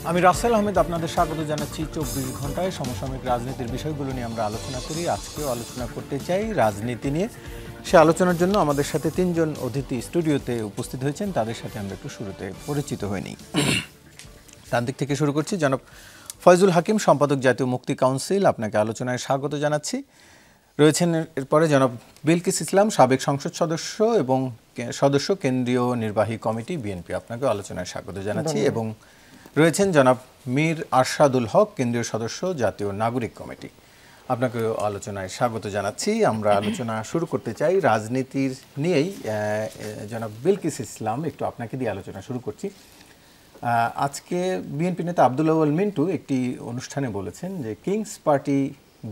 আমি রাসেল আহমেদ আপনাদের স্বাগত জানাচ্ছি ২৪ ঘন্টায় সমসাময়িক রাজনীতির বিষয়গুলো নিয়ে আমরা আলোচনা করি। আজকেও আলোচনা করতে চাই রাজনীতি নিয়ে। সে আলোচনার জন্য আমাদের সাথে তিনজন অতিথি স্টুডিওতে উপস্থিত হয়েছেন, তাদের সাথে আমরা একটু শুরুতে পরিচিত হইনি। তার দিক থেকে শুরু করছি। জনাব ফয়জুল হাকিম, সম্পাদক, জাতীয় মুক্তি কাউন্সিল, আপনাকে আলোচনায় স্বাগত জানাচ্ছি। রয়েছেন এরপরে জনাব বিলকিস ইসলাম, সাবেক সংসদ সদস্য এবং সদস্য কেন্দ্রীয় নির্বাহী কমিটি বিএনপি, আপনাকেও আলোচনায় স্বাগত জানাচ্ছি। এবং রয়েছেন জনাব মীর আরশাদুল হক, কেন্দ্রীয় সদস্য, জাতীয় নাগরিক কমিটি, আপনাকেও আলোচনায় স্বাগত জানাচ্ছি। আমরা আলোচনা শুরু করতে চাই রাজনীতির নিয়েই। জনাব বিলকিস ইসলাম, একটু আপনাকে দিয়ে আলোচনা শুরু করছি। আজকে বিএনপি নেতা আব্দুল আউয়াল মিন্টু একটি অনুষ্ঠানে বলেছেন যে কিংস পার্টি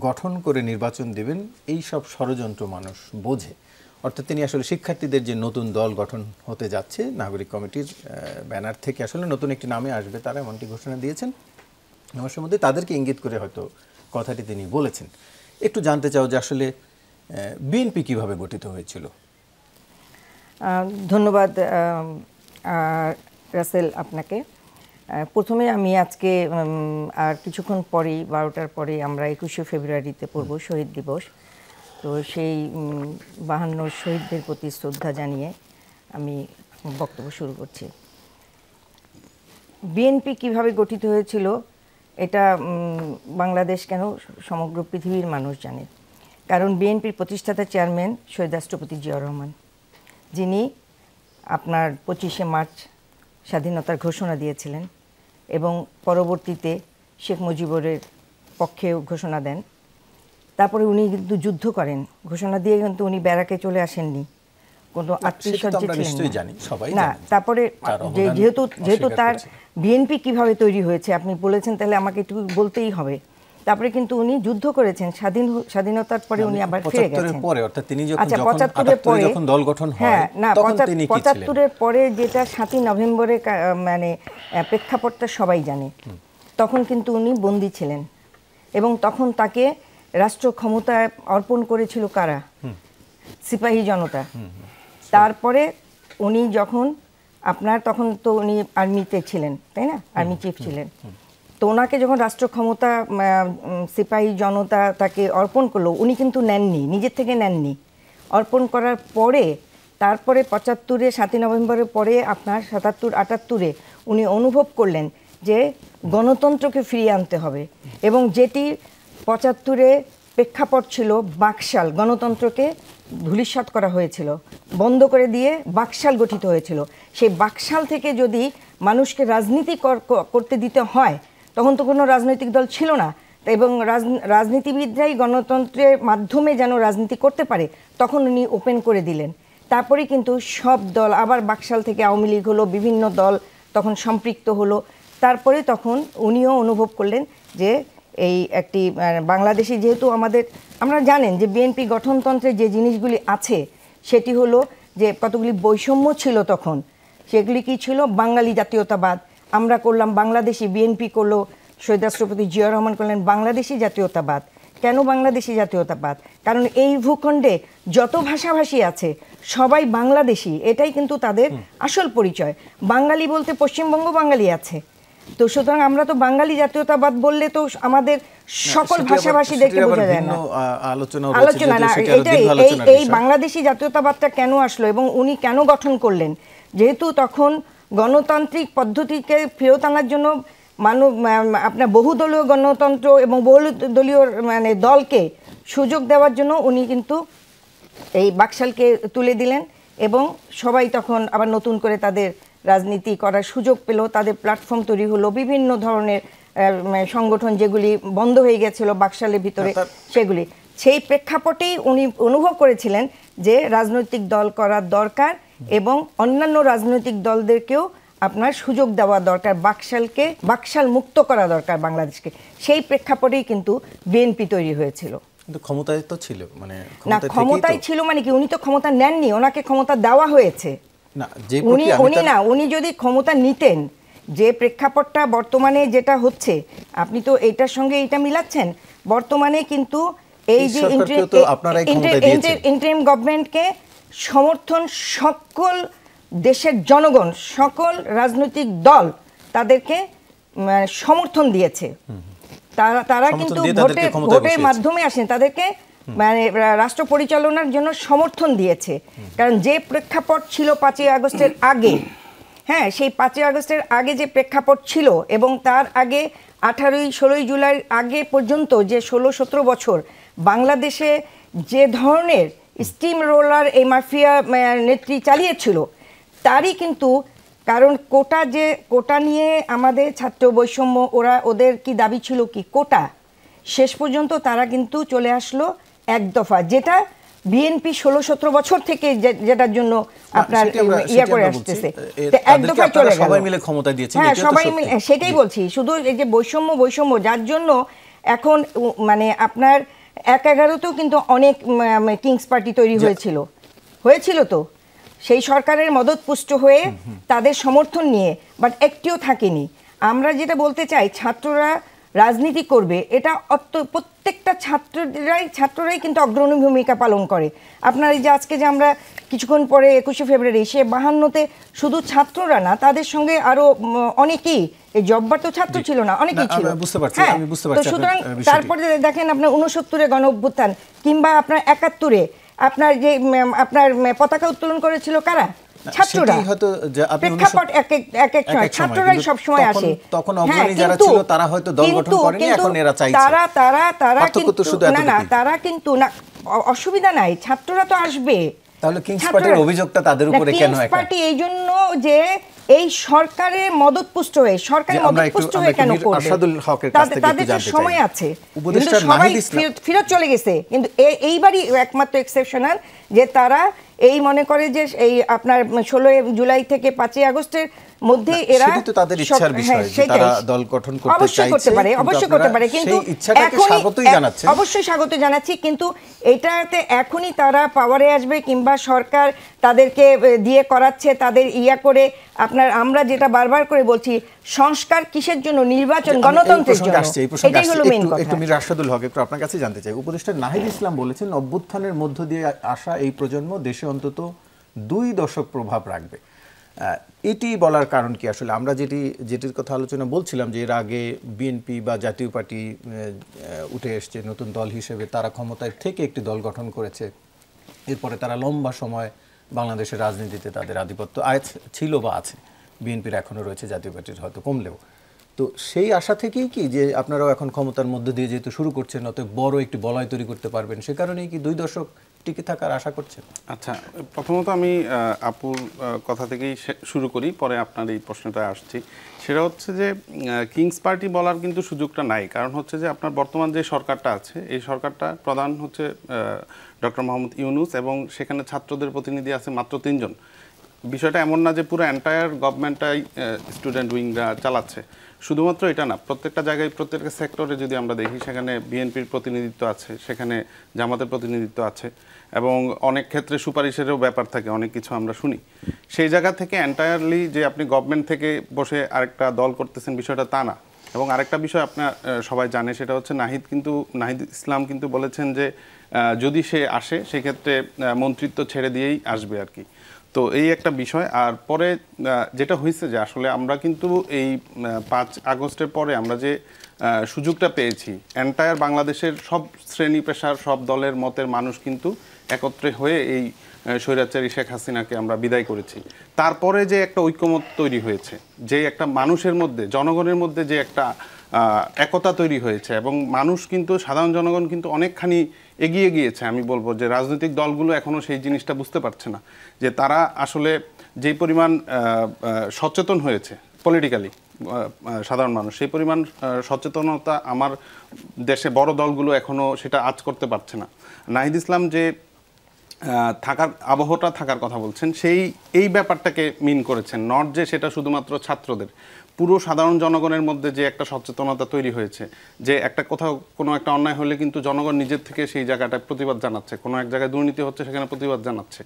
গঠন করে নির্বাচন দেবেন, এই সব ষড়যন্ত্র মানুষ বোঝে। অর্থাৎ তিনি আসলে শিক্ষার্থীদের যে নতুন দল গঠন হতে যাচ্ছে নাগরিক কমিটির ব্যানার থেকে আসলে নতুন একটি নামে আসবে, তারা এমনটি ঘোষণা দিয়েছেন। আমার মধ্যে তাদেরকে ইঙ্গিত করে হয়তো কথাটি তিনি বলেছেন। একটু জানতে চাও যে আসলে বিএনপি কিভাবে গঠিত হয়েছিল। ধন্যবাদ রাসেল আপনাকে। প্রথমে আমি আজকে আর কিছুক্ষণ পরেই 12টার পরে আমরা 21শে ফেব্রুয়ারিতে পড়ব শহীদ দিবস। তো সেই 52 শহীদদের প্রতি শ্রদ্ধা জানিয়ে আমি বক্তব্য শুরু করছি। বিএনপি কিভাবে গঠিত হয়েছিল এটা বাংলাদেশ কেন সমগ্র পৃথিবীর মানুষ জানে। কারণ বিএনপির প্রতিষ্ঠাতা চেয়ারম্যান শহীদ রাষ্ট্রপতি জিয়াউর রহমান, যিনি আপনার 25শে মার্চ স্বাধীনতার ঘোষণা দিয়েছিলেন এবং পরবর্তীতে শেখ মুজিবুরের পক্ষেও ঘোষণা দেন। তারপরে উনি কিন্তু যুদ্ধ করেন, ঘোষণা দিয়ে কিন্তু উনি ব্যারাকে চলে আসেননি, কোনো আত্মীয়স্বজন ছিলেন না। তারপরে যেহেতু তার বিএনপি কিভাবে তৈরি হয়েছে আপনি বলেছেন, তাহলে আমাকে একটু বলতেই হবে। তারপরে কিন্তু উনি যুদ্ধ করেছেন, স্বাধীনতার পরে উনি আবার ফিরে গেছেন। আচ্ছা, 75-এর পরে যখন দল গঠন হয়, হ্যাঁ না, 75-এর পরে যেটা 7ই নভেম্বরে মানে প্রেক্ষাপটটা সবাই জানে। তখন কিন্তু উনি বন্দী ছিলেন এবং তখন তাকে রাষ্ট্র ক্ষমতা অর্পণ করেছিল কারা? সিপাহী জনতা। তারপরে উনি যখন তখন তো উনি আর্মিতে ছিলেন, তাই না, আর্মি চিফ ছিলেন। তো ওনাকে যখন রাষ্ট্র ক্ষমতা সিপাহী জনতা তাকে অর্পণ করলো, উনি কিন্তু নেননি, নিজের থেকে নেননি। অর্পণ করার পরে তারপরে 75-এ 7ই নভেম্বরের পরে আপনার 77-78-এ উনি অনুভব করলেন যে গণতন্ত্রকে ফিরিয়ে আনতে হবে এবং যেটি 75-এ প্রেক্ষাপট ছিল বাকশাল, গণতন্ত্রকে ধূলিসাৎ করা হয়েছিল, বন্ধ করে দিয়ে বাকশাল গঠিত হয়েছিল। সেই বাকশাল থেকে যদি মানুষকে রাজনীতি করতে দিতে হয়, তখন তো কোনো রাজনৈতিক দল ছিল না এবং রাজনীতিবিদরাই গণতন্ত্রের মাধ্যমে যেন রাজনীতি করতে পারে, তখন উনি ওপেন করে দিলেন। তারপরে কিন্তু সব দল আবার বাকশাল থেকে আওয়ামী লীগ হলো, বিভিন্ন দল তখন সম্পৃক্ত হলো। তারপরে তখন উনিও অনুভব করলেন যে এই একটি বাংলাদেশি, যেহেতু আমরা জানেন যে বিএনপি গঠনতন্ত্রে যে জিনিসগুলি আছে সেটি হলো যে কতগুলি বৈষম্য ছিল তখন। সেগুলি কি ছিল? বাঙালি জাতীয়তাবাদ আমরা করলাম, বাংলাদেশি, বিএনপি করলো, শহীদ রাষ্ট্রপতি জিয়াউর রহমান করলেন বাংলাদেশি জাতীয়তাবাদ। কেন বাংলাদেশি জাতীয়তাবাদ? কারণ এই ভূখণ্ডে যত ভাষাভাষী আছে সবাই বাংলাদেশি, এটাই কিন্তু তাদের আসল পরিচয়। বাঙালি বলতে পশ্চিমবঙ্গ বাঙালি আছে, তো সুতরাং আমরা তো বাঙালি জাতীয়তাবাদ বললে তো আমাদের সকল ভাষাভাষীদেরকে বোঝা যায় না। আলোচনা না, এই বাংলাদেশি জাতীয়তাবাদটা কেন আসলো এবং উনি কেন গঠন করলেন? যেহেতু তখন গণতান্ত্রিক পদ্ধতিকে ফেরত আনার জন্য আপনার বহুদলীয় গণতন্ত্র এবং বহুদলীয় মানে দলকে সুযোগ দেওয়ার জন্য উনি কিন্তু এই বাকশালকে তুলে দিলেন এবং সবাই তখন আবার নতুন করে তাদের রাজনীতি করার সুযোগ পেল, তাদের প্ল্যাটফর্ম তৈরি হলো, বিভিন্ন ধরনের সংগঠন যেগুলি বন্ধ হয়ে গেছিল বাকশালের ভিতরে সেগুলি। সেই প্রেক্ষাপটেই উনি অনুভব করেছিলেন যে রাজনৈতিক দল করার দরকার এবং অন্যান্য রাজনৈতিক দলদেরকেও আপনার সুযোগ দেওয়া দরকার, বাকশাল মুক্ত করা দরকার বাংলাদেশকে। সেই প্রেক্ষাপটেই কিন্তু বিএনপি তৈরি হয়েছিল। কিন্তু ক্ষমতায় তো ছিল, মানে না ক্ষমতায় ছিল মানে কি, উনি তো ক্ষমতা নেননি, ওনাকে ক্ষমতা দেওয়া হয়েছে। না যে উনি যদি ক্ষমতা নিতেন, যে প্রেক্ষাপটটা বর্তমানে যেটা হচ্ছে, আপনি তো এইটার সঙ্গে এইটা মিলাচ্ছেন। বর্তমানে কিন্তু এই যে ইন্টারিম গভর্নমেন্টকে সমর্থন সকল দেশের জনগণ, সকল রাজনৈতিক দল তাদেরকে সমর্থন দিয়েছে। তারা কিন্তু ভোটের মাধ্যমে আসেন, তাদেরকে মানে রাষ্ট্র পরিচালনার জন্য সমর্থন দিয়েছে। কারণ যে প্রেক্ষাপট ছিল 5ই আগস্টের আগে, হ্যাঁ, সেই 5ই আগস্টের আগে যে প্রেক্ষাপট ছিল এবং তার আগে 16ই জুলাই আগে পর্যন্ত যে 16-17 বছর বাংলাদেশে যে ধরনের স্টিম রোলার এই মাফিয়া নেত্রী চালিয়েছিল, তারই কিন্তু কারণ কোটা নিয়ে আমাদের ছাত্র বৈষম্য, ওদের কি দাবি ছিল কি কোটা, শেষ পর্যন্ত তারা কিন্তু চলে আসলো এক দফা, যেটা বিএনপি 16-17 বছর থেকে যেটার জন্য আপনার ইয়া করে আসতেছে, এক দফা চলে গেল। সবাই মিলে ক্ষমতা দিয়েছে, হ্যাঁ সবাই মিলে, সেটাই বলছি। শুধু এই যে বৈষম্য যার জন্য এখন মানে আপনার 11-তেও কিন্তু অনেক কিংস পার্টি তৈরি হয়েছিল তো, সেই সরকারের মদতপুষ্ট হয়ে তাদের সমর্থন নিয়ে, বাট একটিও থাকেনি। আমরা যেটা বলতে চাই, ছাত্ররা রাজনীতি করবে, এটা প্রত্যেকটা ছাত্ররাই কিন্তু অগ্রণী ভূমিকা পালন করে। আপনার এই যে আজকে যে আমরা কিছুক্ষণ পরে 21শে ফেব্রুয়ারি, সে 52তে শুধু ছাত্ররা না, তাদের সঙ্গে আরো অনেকেই, এই জব্বার তো ছাত্র ছিল না, অনেকেই ছিল। হ্যাঁ, তো সুতরাং তারপরে দেখেন আপনার 69-এ গণ অভ্যুত্থান, কিংবা আপনার 71-এ আপনার যে আপনার পতাকা উত্তোলন করেছিল কারা? ছাত্ররা। প্রেক্ষাপট এক এক সময় ছাত্ররাই সব সময় আসে, তখন অগ্রণী যারা ছিল তারা হয়তো দল গঠন করেনি, এখন এরা চাইছে। তারা কিন্তু না, অসুবিধা নাই, ছাত্ররা তো আসবে। তাহলে কিংস পার্টির অভিযোগটা তাদের উপরে কেন? কিংস পার্টি এই জন্য যে এই সরকারের মদতপুষ্ট হয়ে কেন করবে? তাদের তো সময় আছে, সবাই ফিরত চলে গেছে। কিন্তু এইবারই একমাত্র এক্সেপশনাল যে তারা এই মনে করে যে এই আপনার 16 জুলাই থেকে 5ই আগস্টের মধ্যে এরা তাদের ইচ্ছার বিষয়, তারা দল গঠন করতে চাইছে, অবশ্যই করতে পারে, কিন্তু অবশ্যই স্বাগত জানাচ্ছি। কিন্তু এটাতে এখনই তারা পাওয়ারে আসবে কিংবা সরকার তাদেরকে দিয়ে করাচ্ছে, তাদের ইয়া করে আপনার, আমরা যেটা বারবার করে বলছি, সংস্কার কিসের জন্য? নির্বাচন, গণতন্ত্রের জন্য। এটাই হলো মেইন কথা। একটু মির রাশেদুল হক, একটু আপনার কাছে জানতে চাই। উপদেষ্টা নাহিদ ইসলাম বলেছেন, অভ্যুত্থানের মধ্য দিয়ে আসা এই প্রজন্ম দেশে অন্তত 2 দশক প্রভাব রাখবে। এটি বলার কারণ কি আসলে? আমরা যেটির কথা আলোচনা বলছিলাম যে এর আগে বিএনপি বা জাতীয় পার্টি উঠে এসছে নতুন দল হিসেবে, তারা ক্ষমতায় থেকে একটি দল গঠন করেছে, এরপরে তারা লম্বা সময় বাংলাদেশের রাজনীতিতে তাদের আধিপত্য ছিল বা আছে, বিএনপির এখনও রয়েছে, জাতীয় পার্টির হয়তো কমলেও। তো সেই আশা থেকেই কি যে আপনারাও এখন ক্ষমতার মধ্যে দিয়ে যেহেতু শুরু করছেন, অতএব বড় একটি বলয় তৈরি করতে পারবেন, সে কারণেই কি 2 দশক টিকে থাকার আশা করছেন? আচ্ছা, প্রথমত আমি আপুর কথা থেকেই শুরু করি, পরে আপনার এই প্রশ্নটা আসছি। সেটা হচ্ছে যে কিংস পার্টি বলার কিন্তু সুযোগটা নাই। কারণ হচ্ছে যে আপনার বর্তমান যে সরকারটা আছে, এই সরকারটা প্রধান হচ্ছে ডক্টর মোহাম্মদ ইউনূস, এবং সেখানে ছাত্রদের প্রতিনিধি আছে মাত্র 3 জন। বিষয়টা এমন না যে পুরো এন্টায়ার গভর্নমেন্টটাই স্টুডেন্ট উইংরা চালাচ্ছে। শুধুমাত্র এটা না, প্রত্যেকটা জায়গায়, প্রত্যেকটা সেক্টরে যদি আমরা দেখি, সেখানে বিএনপির প্রতিনিধিত্ব আছে, সেখানে জামাতের প্রতিনিধিত্ব আছে, এবং অনেক ক্ষেত্রে সুপারিশেরও ব্যাপার থাকে, অনেক কিছু আমরা শুনি। সেই জায়গা থেকে এন্টায়ারলি যে আপনি গভর্নমেন্ট থেকে বসে আরেকটা দল করতেছেন, বিষয়টা তা না। এবং আরেকটা বিষয় আপনার সবাই জানে, সেটা হচ্ছে নাহিদ ইসলাম কিন্তু বলেছেন যে যদি সে আসে, সেক্ষেত্রে মন্ত্রিত্ব ছেড়ে দিয়েই আসবে আর কি। তো এই একটা বিষয়। আর পরে যেটা হয়েছে যে আসলে আমরা কিন্তু এই 5 আগস্টের পরে আমরা যে সুযোগটা পেয়েছি, এন্টায়ার বাংলাদেশের সব শ্রেণী পেশার, সব দলের মতের মানুষ কিন্তু একত্রে হয়ে এই স্বৈরাচারী শেখ হাসিনাকে আমরা বিদায় করেছি। তারপরে যে একটা ঐক্যমত তৈরি হয়েছে, যে একটা মানুষের মধ্যে, জনগণের মধ্যে যে একটা একতা তৈরি হয়েছে, এবং মানুষ কিন্তু, সাধারণ জনগণ কিন্তু অনেকখানি এগিয়ে গিয়েছে। আমি বলবো যে রাজনৈতিক দলগুলো এখনও সেই জিনিসটা বুঝতে পারছে না, যে তারা আসলে যেই পরিমাণ সচেতন হয়েছে পলিটিক্যালি সাধারণ মানুষ, সেই পরিমাণ সচেতনতা আমার দেশে বড় দলগুলো এখনও সেটা আঁচ করতে পারছে না। নাহিদ ইসলাম যে থাকার আবহাওয়াটা থাকার কথা বলছেন, এই ব্যাপারটাকে মিন করেছেন, নট যে সেটা শুধুমাত্র ছাত্রদের। পুরো সাধারণ জনগণের মধ্যে যে একটা সচেতনতা তৈরি হয়েছে, যে একটা কোথাও কোনো একটা অন্যায় হলে কিন্তু জনগণ নিজের থেকে সেই জায়গাটায় প্রতিবাদ জানাচ্ছে, কোনো এক জায়গায় দুর্নীতি হচ্ছে সেখানে প্রতিবাদ জানাচ্ছে,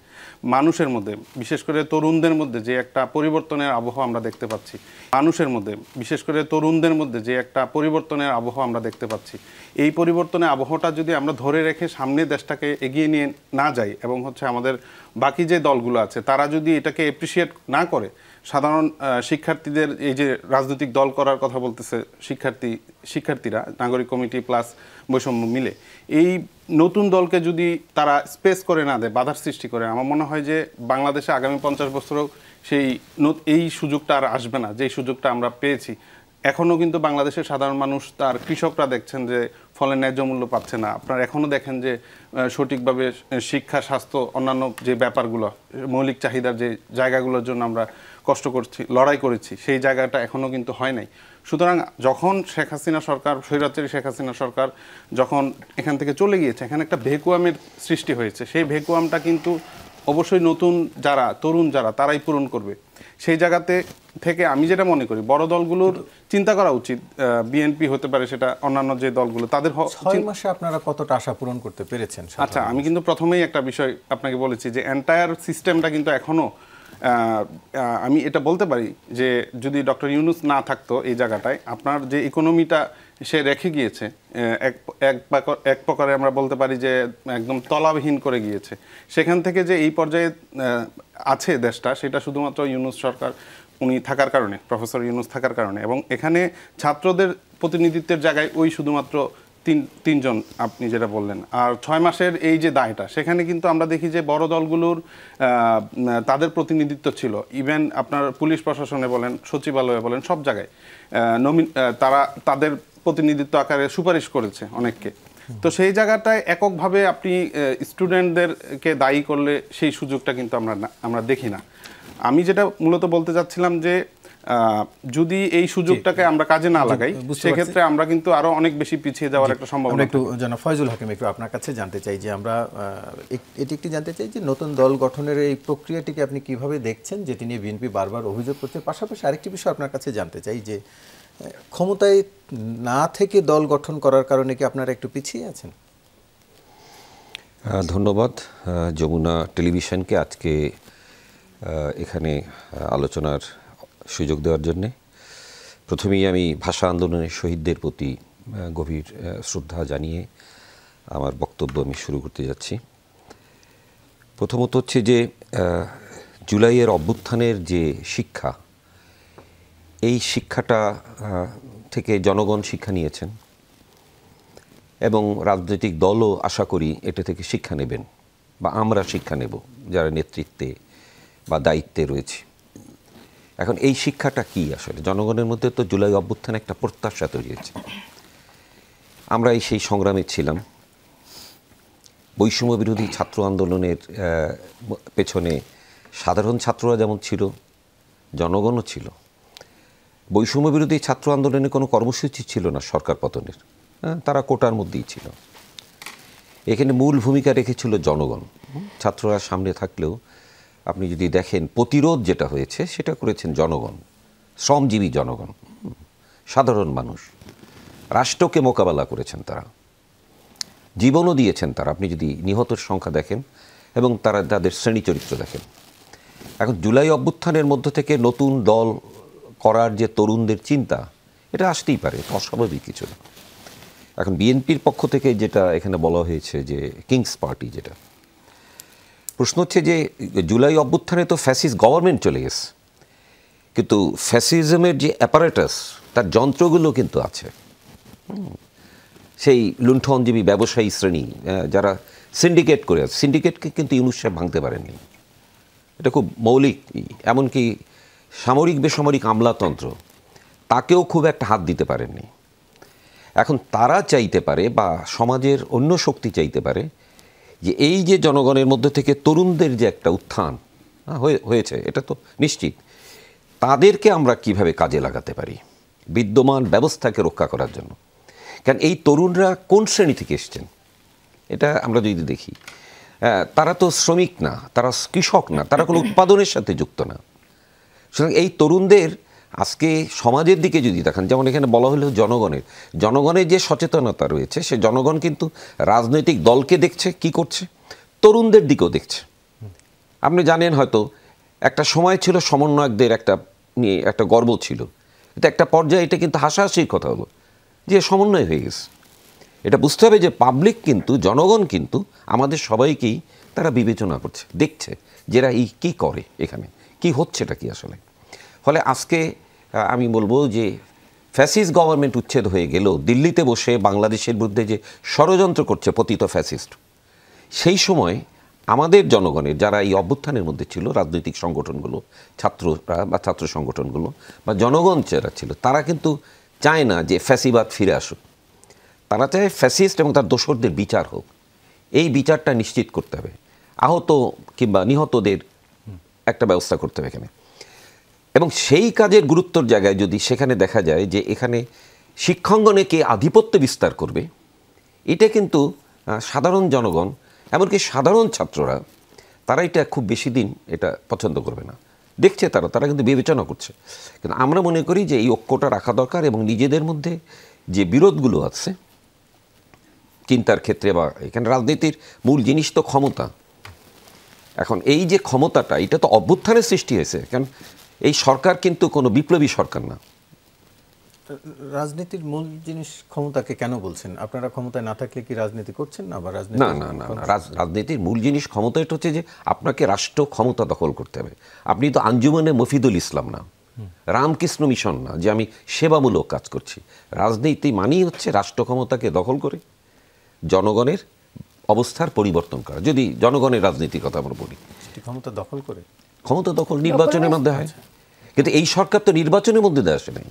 মানুষের মধ্যে বিশেষ করে তরুণদের মধ্যে যে একটা পরিবর্তনের আবহাওয়া আমরা দেখতে পাচ্ছি, মানুষের মধ্যে বিশেষ করে তরুণদের মধ্যে যে একটা পরিবর্তনের আবহাওয়া আমরা দেখতে পাচ্ছি, এই পরিবর্তনের আবহাওয়াটা যদি আমরা ধরে রেখে সামনে দেশটাকে এগিয়ে নিয়ে না যাই এবং হচ্ছে আমাদের বাকি যে দলগুলো আছে তারা যদি এটাকে এপ্রিসিয়েট না করে, সাধারণ শিক্ষার্থীদের এই যে রাজনৈতিক দল করার কথা বলতেছে শিক্ষার্থীরা, নাগরিক কমিটি প্লাস বৈষম্য মিলে, এই নতুন দলকে যদি তারা স্পেস করে না দেয়, বাধার সৃষ্টি করে, আমার মনে হয় যে বাংলাদেশে আগামী 50 বছরেও এই সুযোগটা আর আসবে না, যেই সুযোগটা আমরা পেয়েছি। এখনও কিন্তু বাংলাদেশের সাধারণ মানুষ, তার কৃষকরা দেখছেন যে ফলের ন্যায্য মূল্য পাচ্ছে না। আপনারা এখনও দেখেন যে সঠিকভাবে শিক্ষা, স্বাস্থ্য, অন্যান্য যে ব্যাপারগুলো, মৌলিক চাহিদার যে জায়গাগুলোর জন্য আমরা কষ্ট করছি, লড়াই করেছি, সেই জায়গাটা এখনও কিন্তু হয় নাই। সুতরাং যখন শেখ হাসিনা সরকার, স্বৈরাচারী শেখ হাসিনা সরকার যখন এখান থেকে চলে গিয়েছে, এখানে একটা ভ্যাকুয়ামের সৃষ্টি হয়েছে। সেই ভ্যাকুয়ামটা কিন্তু অবশ্যই নতুন যারা, তরুণ যারা, তারাই পূরণ করবে। সেই জায়গাতে থেকে আমি যেটা মনে করি, বড় দলগুলোর চিন্তা করা উচিত, বিএনপি হতে পারে, সেটা অন্যান্য যে দলগুলো, তাদের 6 মাসে আপনারা কতটা আশা পূরণ করতে পেরেছেন? আচ্ছা, আমি কিন্তু প্রথমেই একটা বিষয় আপনাকে বলেছি যে এন্টায়ার সিস্টেমটা কিন্তু এখনও, আমি এটা বলতে পারি যে যদি ডক্টর ইউনূস না থাকতো এই জায়গাটায়, আপনার যে ইকোনমিটা সে রেখে গিয়েছে, এক প্রকারে আমরা বলতে পারি যে একদম তলাবিহীন করে গিয়েছে, সেখান থেকে যে এই পর্যায়ে আছে দেশটা, সেটা শুধুমাত্র ইউনূস সরকার, উনি থাকার কারণে, প্রফেসর ইউনূস থাকার কারণে। এবং এখানে ছাত্রদের প্রতিনিধিত্বের জায়গায় ওই শুধুমাত্র তিনজন আপনি যেটা বললেন। আর 6 মাসের এই যে দায়টা, সেখানে কিন্তু আমরা দেখি যে বড় দলগুলোর তাদের প্রতিনিধিত্ব ছিল, ইভেন আপনার পুলিশ প্রশাসনে বলেন, সচিবালয়ে বলেন, সব জায়গায় তারা তাদের প্রতিনিধিত্ব আকারে সুপারিশ করেছে অনেককে। তো সেই জায়গাটায় এককভাবে আপনি স্টুডেন্টদেরকে দায়ী করলে সেই সুযোগটা কিন্তু আমরা দেখি না। আমি যেটা মূলত বলতে চাচ্ছিলাম যে যদি এই সুযোগটাকে আমরা কাজে না লাগাই, সেক্ষেত্রে আমরা কিন্তু আরো অনেক বেশি পিছিয়ে যাওয়ার একটা সম্ভাবনা। একটু জনাব ফয়জুল হাকিম, একটু আপনার কাছে জানতে চাই যে আমরা এটি একটি জানতে চাই যে নতুন দল গঠনের এই প্রক্রিয়াটিকে আপনি কিভাবে দেখছেন, যেটি নিয়ে বিএনপি বারবার অভিযোগ করছে। পাশাপাশি আরেকটি বিষয় আপনার কাছে জানতে চাই যে ক্ষমতায় না থেকে দল গঠন করার কারণে কি আপনারা একটু পিছিয়ে আছেন? ধন্যবাদ যমুনা টেলিভিশনকে আজকে এখানে আলোচনার সুযোগ দেওয়ার জন্যে। প্রথমেই আমি ভাষা আন্দোলনের শহীদদের প্রতি গভীর শ্রদ্ধা জানিয়ে আমার বক্তব্য আমি শুরু করতে যাচ্ছি। প্রথমত হচ্ছে যে জুলাইয়ের অভ্যুত্থানের যে শিক্ষা, এই শিক্ষাটা থেকে জনগণ শিক্ষা নিয়েছেন এবং রাজনৈতিক দলও আশা করি এটা থেকে শিক্ষা নেবেন, বা আমরা শিক্ষা নেব যারা নেতৃত্বে বা দায়িত্বে রয়েছে। এখন এই শিক্ষাটা কি আসলে জনগণের মধ্যে? তো জুলাই অভ্যুত্থানে একটা প্রত্যাশা তৈরি হয়েছে, আমরা সেই সংগ্রামে ছিলাম। বৈষম্য বিরোধী ছাত্র আন্দোলনের পেছনে সাধারণ ছাত্ররা যেমন ছিল, জনগণও ছিল। বৈষম্য বিরোধী ছাত্র আন্দোলনে কোনো কর্মসূচি ছিল না সরকার পতনের, তারা কোটার মধ্যেই ছিল। এখানে মূল ভূমিকা রেখেছিল জনগণ। ছাত্ররা সামনে থাকলেও আপনি যদি দেখেন প্রতিরোধ যেটা হয়েছে সেটা করেছেন জনগণ, শ্রমজীবী জনগণ, সাধারণ মানুষ। রাষ্ট্রকে মোকাবেলা করেছেন তারা, জীবনও দিয়েছেন তারা, আপনি যদি নিহতের সংখ্যা দেখেন এবং তাদের শ্রেণী চরিত্র দেখেন। এখন জুলাই অভ্যুত্থানের মধ্য থেকে নতুন দল করার যে তরুণদের চিন্তা, এটা আসতেই পারে, অস্বাভাবিক কিছু না। এখন বিএনপির পক্ষ থেকে যেটা এখানে বলা হয়েছে যে কিংস পার্টি, যেটা প্রশ্ন হচ্ছে যে জুলাই অভ্যুত্থানে তো ফ্যাসিস্ট গভর্নমেন্ট চলে গেছে, কিন্তু ফ্যাসিজমের যে অ্যাপারেটাস, তার যন্ত্রগুলো কিন্তু আছে। সেই লুণ্ঠনজীবী ব্যবসায়ী শ্রেণী যারা সিন্ডিকেট করে আছে, সিন্ডিকেটকে কিন্তু ইউনূস সাহেব ভাঙতে পারেননি, এটা খুব মৌলিক। এমনকি সামরিক বেসামরিক আমলাতন্ত্র, তাকেও খুব একটা হাত দিতে পারেননি। এখন তারা চাইতে পারে বা সমাজের অন্য শক্তি চাইতে পারে যে এই যে জনগণের মধ্যে থেকে তরুণদের যে একটা উত্থান হয়েছে, এটা তো নিশ্চিত, তাদেরকে আমরা কিভাবে কাজে লাগাতে পারি বিদ্যমান ব্যবস্থাকে রক্ষা করার জন্য। কারণ এই তরুণরা কোন শ্রেণী থেকে এসছেন এটা আমরা যদি দেখি, তারা তো শ্রমিক না, তারা কৃষক না, তারা কোনো উৎপাদনের সাথে যুক্ত না। সুতরাং এই তরুণদের আজকে সমাজের দিকে যদি দেখেন, যেমন এখানে বলা হলো জনগণের যে সচেতনতা রয়েছে, সে জনগণ কিন্তু রাজনৈতিক দলকে দেখছে কি করছে, তরুণদের দিকেও দেখছে। আপনি জানেন হয়তো একটা সময় ছিল সমন্বয়কদের নিয়ে একটা গর্ব ছিল, এটা একটা পর্যায়ে এটা কিন্তু হাসাহাসির কথা হলো যে সমন্বয় হয়ে গেছে। এটা বুঝতে হবে যে পাবলিক কিন্তু, জনগণ কিন্তু আমাদের সবাইকেই তারা বিবেচনা করছে, দেখছে যেরা কী করে, এখানে কি হচ্ছে, এটা কি আসলে। ফলে আজকে আমি বলবো যে ফ্যাসিস্ট গভর্নমেন্ট উচ্ছেদ হয়ে গেলেও দিল্লিতে বসে বাংলাদেশের বিরুদ্ধে যে ষড়যন্ত্র করছে পতিত ফ্যাসিস্ট, সেই সময় আমাদের জনগণের যারা এই অভ্যুত্থানের মধ্যে ছিল, রাজনৈতিক সংগঠনগুলো, ছাত্ররা বা ছাত্র সংগঠনগুলো বা জনগণ যারা ছিল, তারা কিন্তু চায় না যে ফ্যাসিবাদ ফিরে আসুক। তারা চায় ফ্যাসিস্ট এবং তার দোসরদের বিচার হোক। এই বিচারটা নিশ্চিত করতে হবে, আহত কিংবা নিহতদের একটা ব্যবস্থা করতে হবে এখানে। এবং সেই কাজের গুরুত্বর জায়গায় যদি সেখানে দেখা যায় যে এখানে শিক্ষাঙ্গনে কে আধিপত্য বিস্তার করবে, এটা কিন্তু সাধারণ জনগণ, এমনকি সাধারণ ছাত্ররা, তারা এটা খুব বেশি দিন এটা পছন্দ করবে না। দেখছে তারা কিন্তু বিবেচনা করছে। কিন্তু আমরা মনে করি যে এই ঐক্যটা রাখা দরকার এবং নিজেদের মধ্যে যে বিরোধগুলো আছে চিন্তার ক্ষেত্রে, বা এখানে রাজনীতির মূল জিনিস তো ক্ষমতা। এখন এই যে ক্ষমতাটা, এটা তো অভ্যুত্থানের সৃষ্টি হয়েছে, কারণ এই সরকার কিন্তু কোনো বিপ্লবী সরকার না। রাজনীতির মূল জিনিস ক্ষমতাকে কেন বলছেন? আপনারা ক্ষমতায় না থাকলে কি রাজনীতি করছেন না? বা রাজনীতি রাজনীতির মূল জিনিস ক্ষমতা। এটা হচ্ছে যে আপনাকে রাষ্ট্র ক্ষমতা দখল করতে হবে। আপনি তো আঞ্জুমানে মফিদুল ইসলাম না, রামকৃষ্ণ মিশন না যে আমি সেবামূলক কাজ করছি। রাজনীতি মানেই হচ্ছে রাষ্ট্র ক্ষমতাকে দখল করে জনগণের অবস্থার পরিবর্তন করা। যদি জনগণের রাজনীতির কথা আমরা বলি, ক্ষমতা দখল করে, ক্ষমতা দখল নির্বাচনের মধ্যে হয়, কিন্তু এই সরকার তো নির্বাচনের মধ্যে দিয়ে আসে নাই।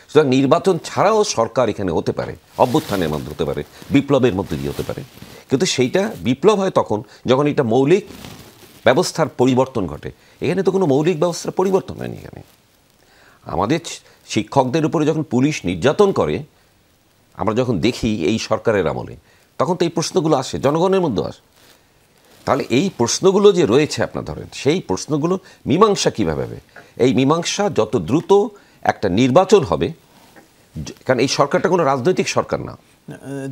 সুতরাং নির্বাচন ছাড়াও সরকার এখানে হতে পারে, অভ্যুত্থানের মধ্যে হতে পারে, বিপ্লবের মধ্যে দিয়ে হতে পারে। কিন্তু সেইটা বিপ্লব হয় তখন যখন এটা মৌলিক ব্যবস্থার পরিবর্তন ঘটে। এখানে তো কোনো মৌলিক ব্যবস্থার পরিবর্তন হয়নি। এখানে আমাদের শিক্ষকদের উপরে যখন পুলিশ নির্যাতন করে, আমরা যখন দেখি এই সরকারের আমলে, তখন তো এই প্রশ্নগুলো আসে, জনগণের মধ্যে আসে। তাহলে এই প্রশ্নগুলো যে রয়েছে আপনার ধরেন, সেই প্রশ্নগুলো মীমাংসা কীভাবে হবে? এই মীমাংসা যত দ্রুত একটা নির্বাচন হবে, কারণ এই সরকারটা কোনো রাজনৈতিক সরকার না।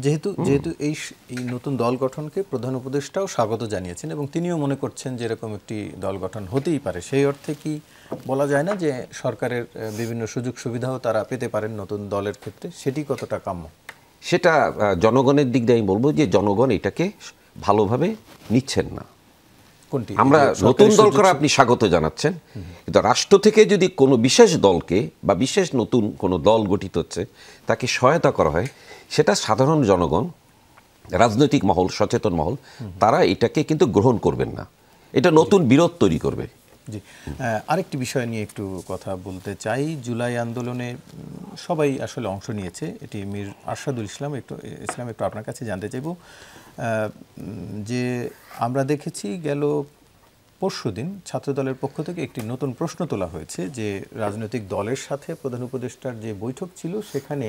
যেহেতু এই নতুন দল গঠনকে প্রধান উপদেষ্টাও স্বাগত জানিয়েছেন এবং তিনিও মনে করছেন যে এরকম একটি দল গঠন হতেই পারে, সেই অর্থে কি বলা যায় না যে সরকারের বিভিন্ন সুযোগ সুবিধাও তারা পেতে পারেন নতুন দলের ক্ষেত্রে? সেটি কতটা কাম্য? সেটা জনগণের দিক দিয়ে আমি বলবো যে জনগণ এটাকে ভালোভাবে নিচ্ছেন না। কোনটি? আমরা নতুন দল করা আপনি স্বাগত জানাচ্ছেন, কিন্তু রাষ্ট্র থেকে যদি কোনো বিশেষ দলকে বা বিশেষ নতুন কোনো দল গঠিত হচ্ছে তাকে সহায়তা করা হয়, সেটা সাধারণ জনগণ, রাজনৈতিক মহল, সচেতন মহল, তারা এটাকে কিন্তু গ্রহণ করবেন না। এটা নতুন বিরোধ তৈরি করবে। জি, আরেকটি বিষয় নিয়ে একটু কথা বলতে চাই। জুলাই আন্দোলনে সবাই আসলে অংশ নিয়েছে, এটি মীর আরশাদুল ইসলাম একটু আপনার কাছে জানতে চাইব যে আমরা দেখেছি গেল পরশুদিন ছাত্রদলের পক্ষ থেকে একটি নতুন প্রশ্ন তোলা হয়েছে যে রাজনৈতিক দলের সাথে প্রধান উপদেষ্টার যে বৈঠক ছিল সেখানে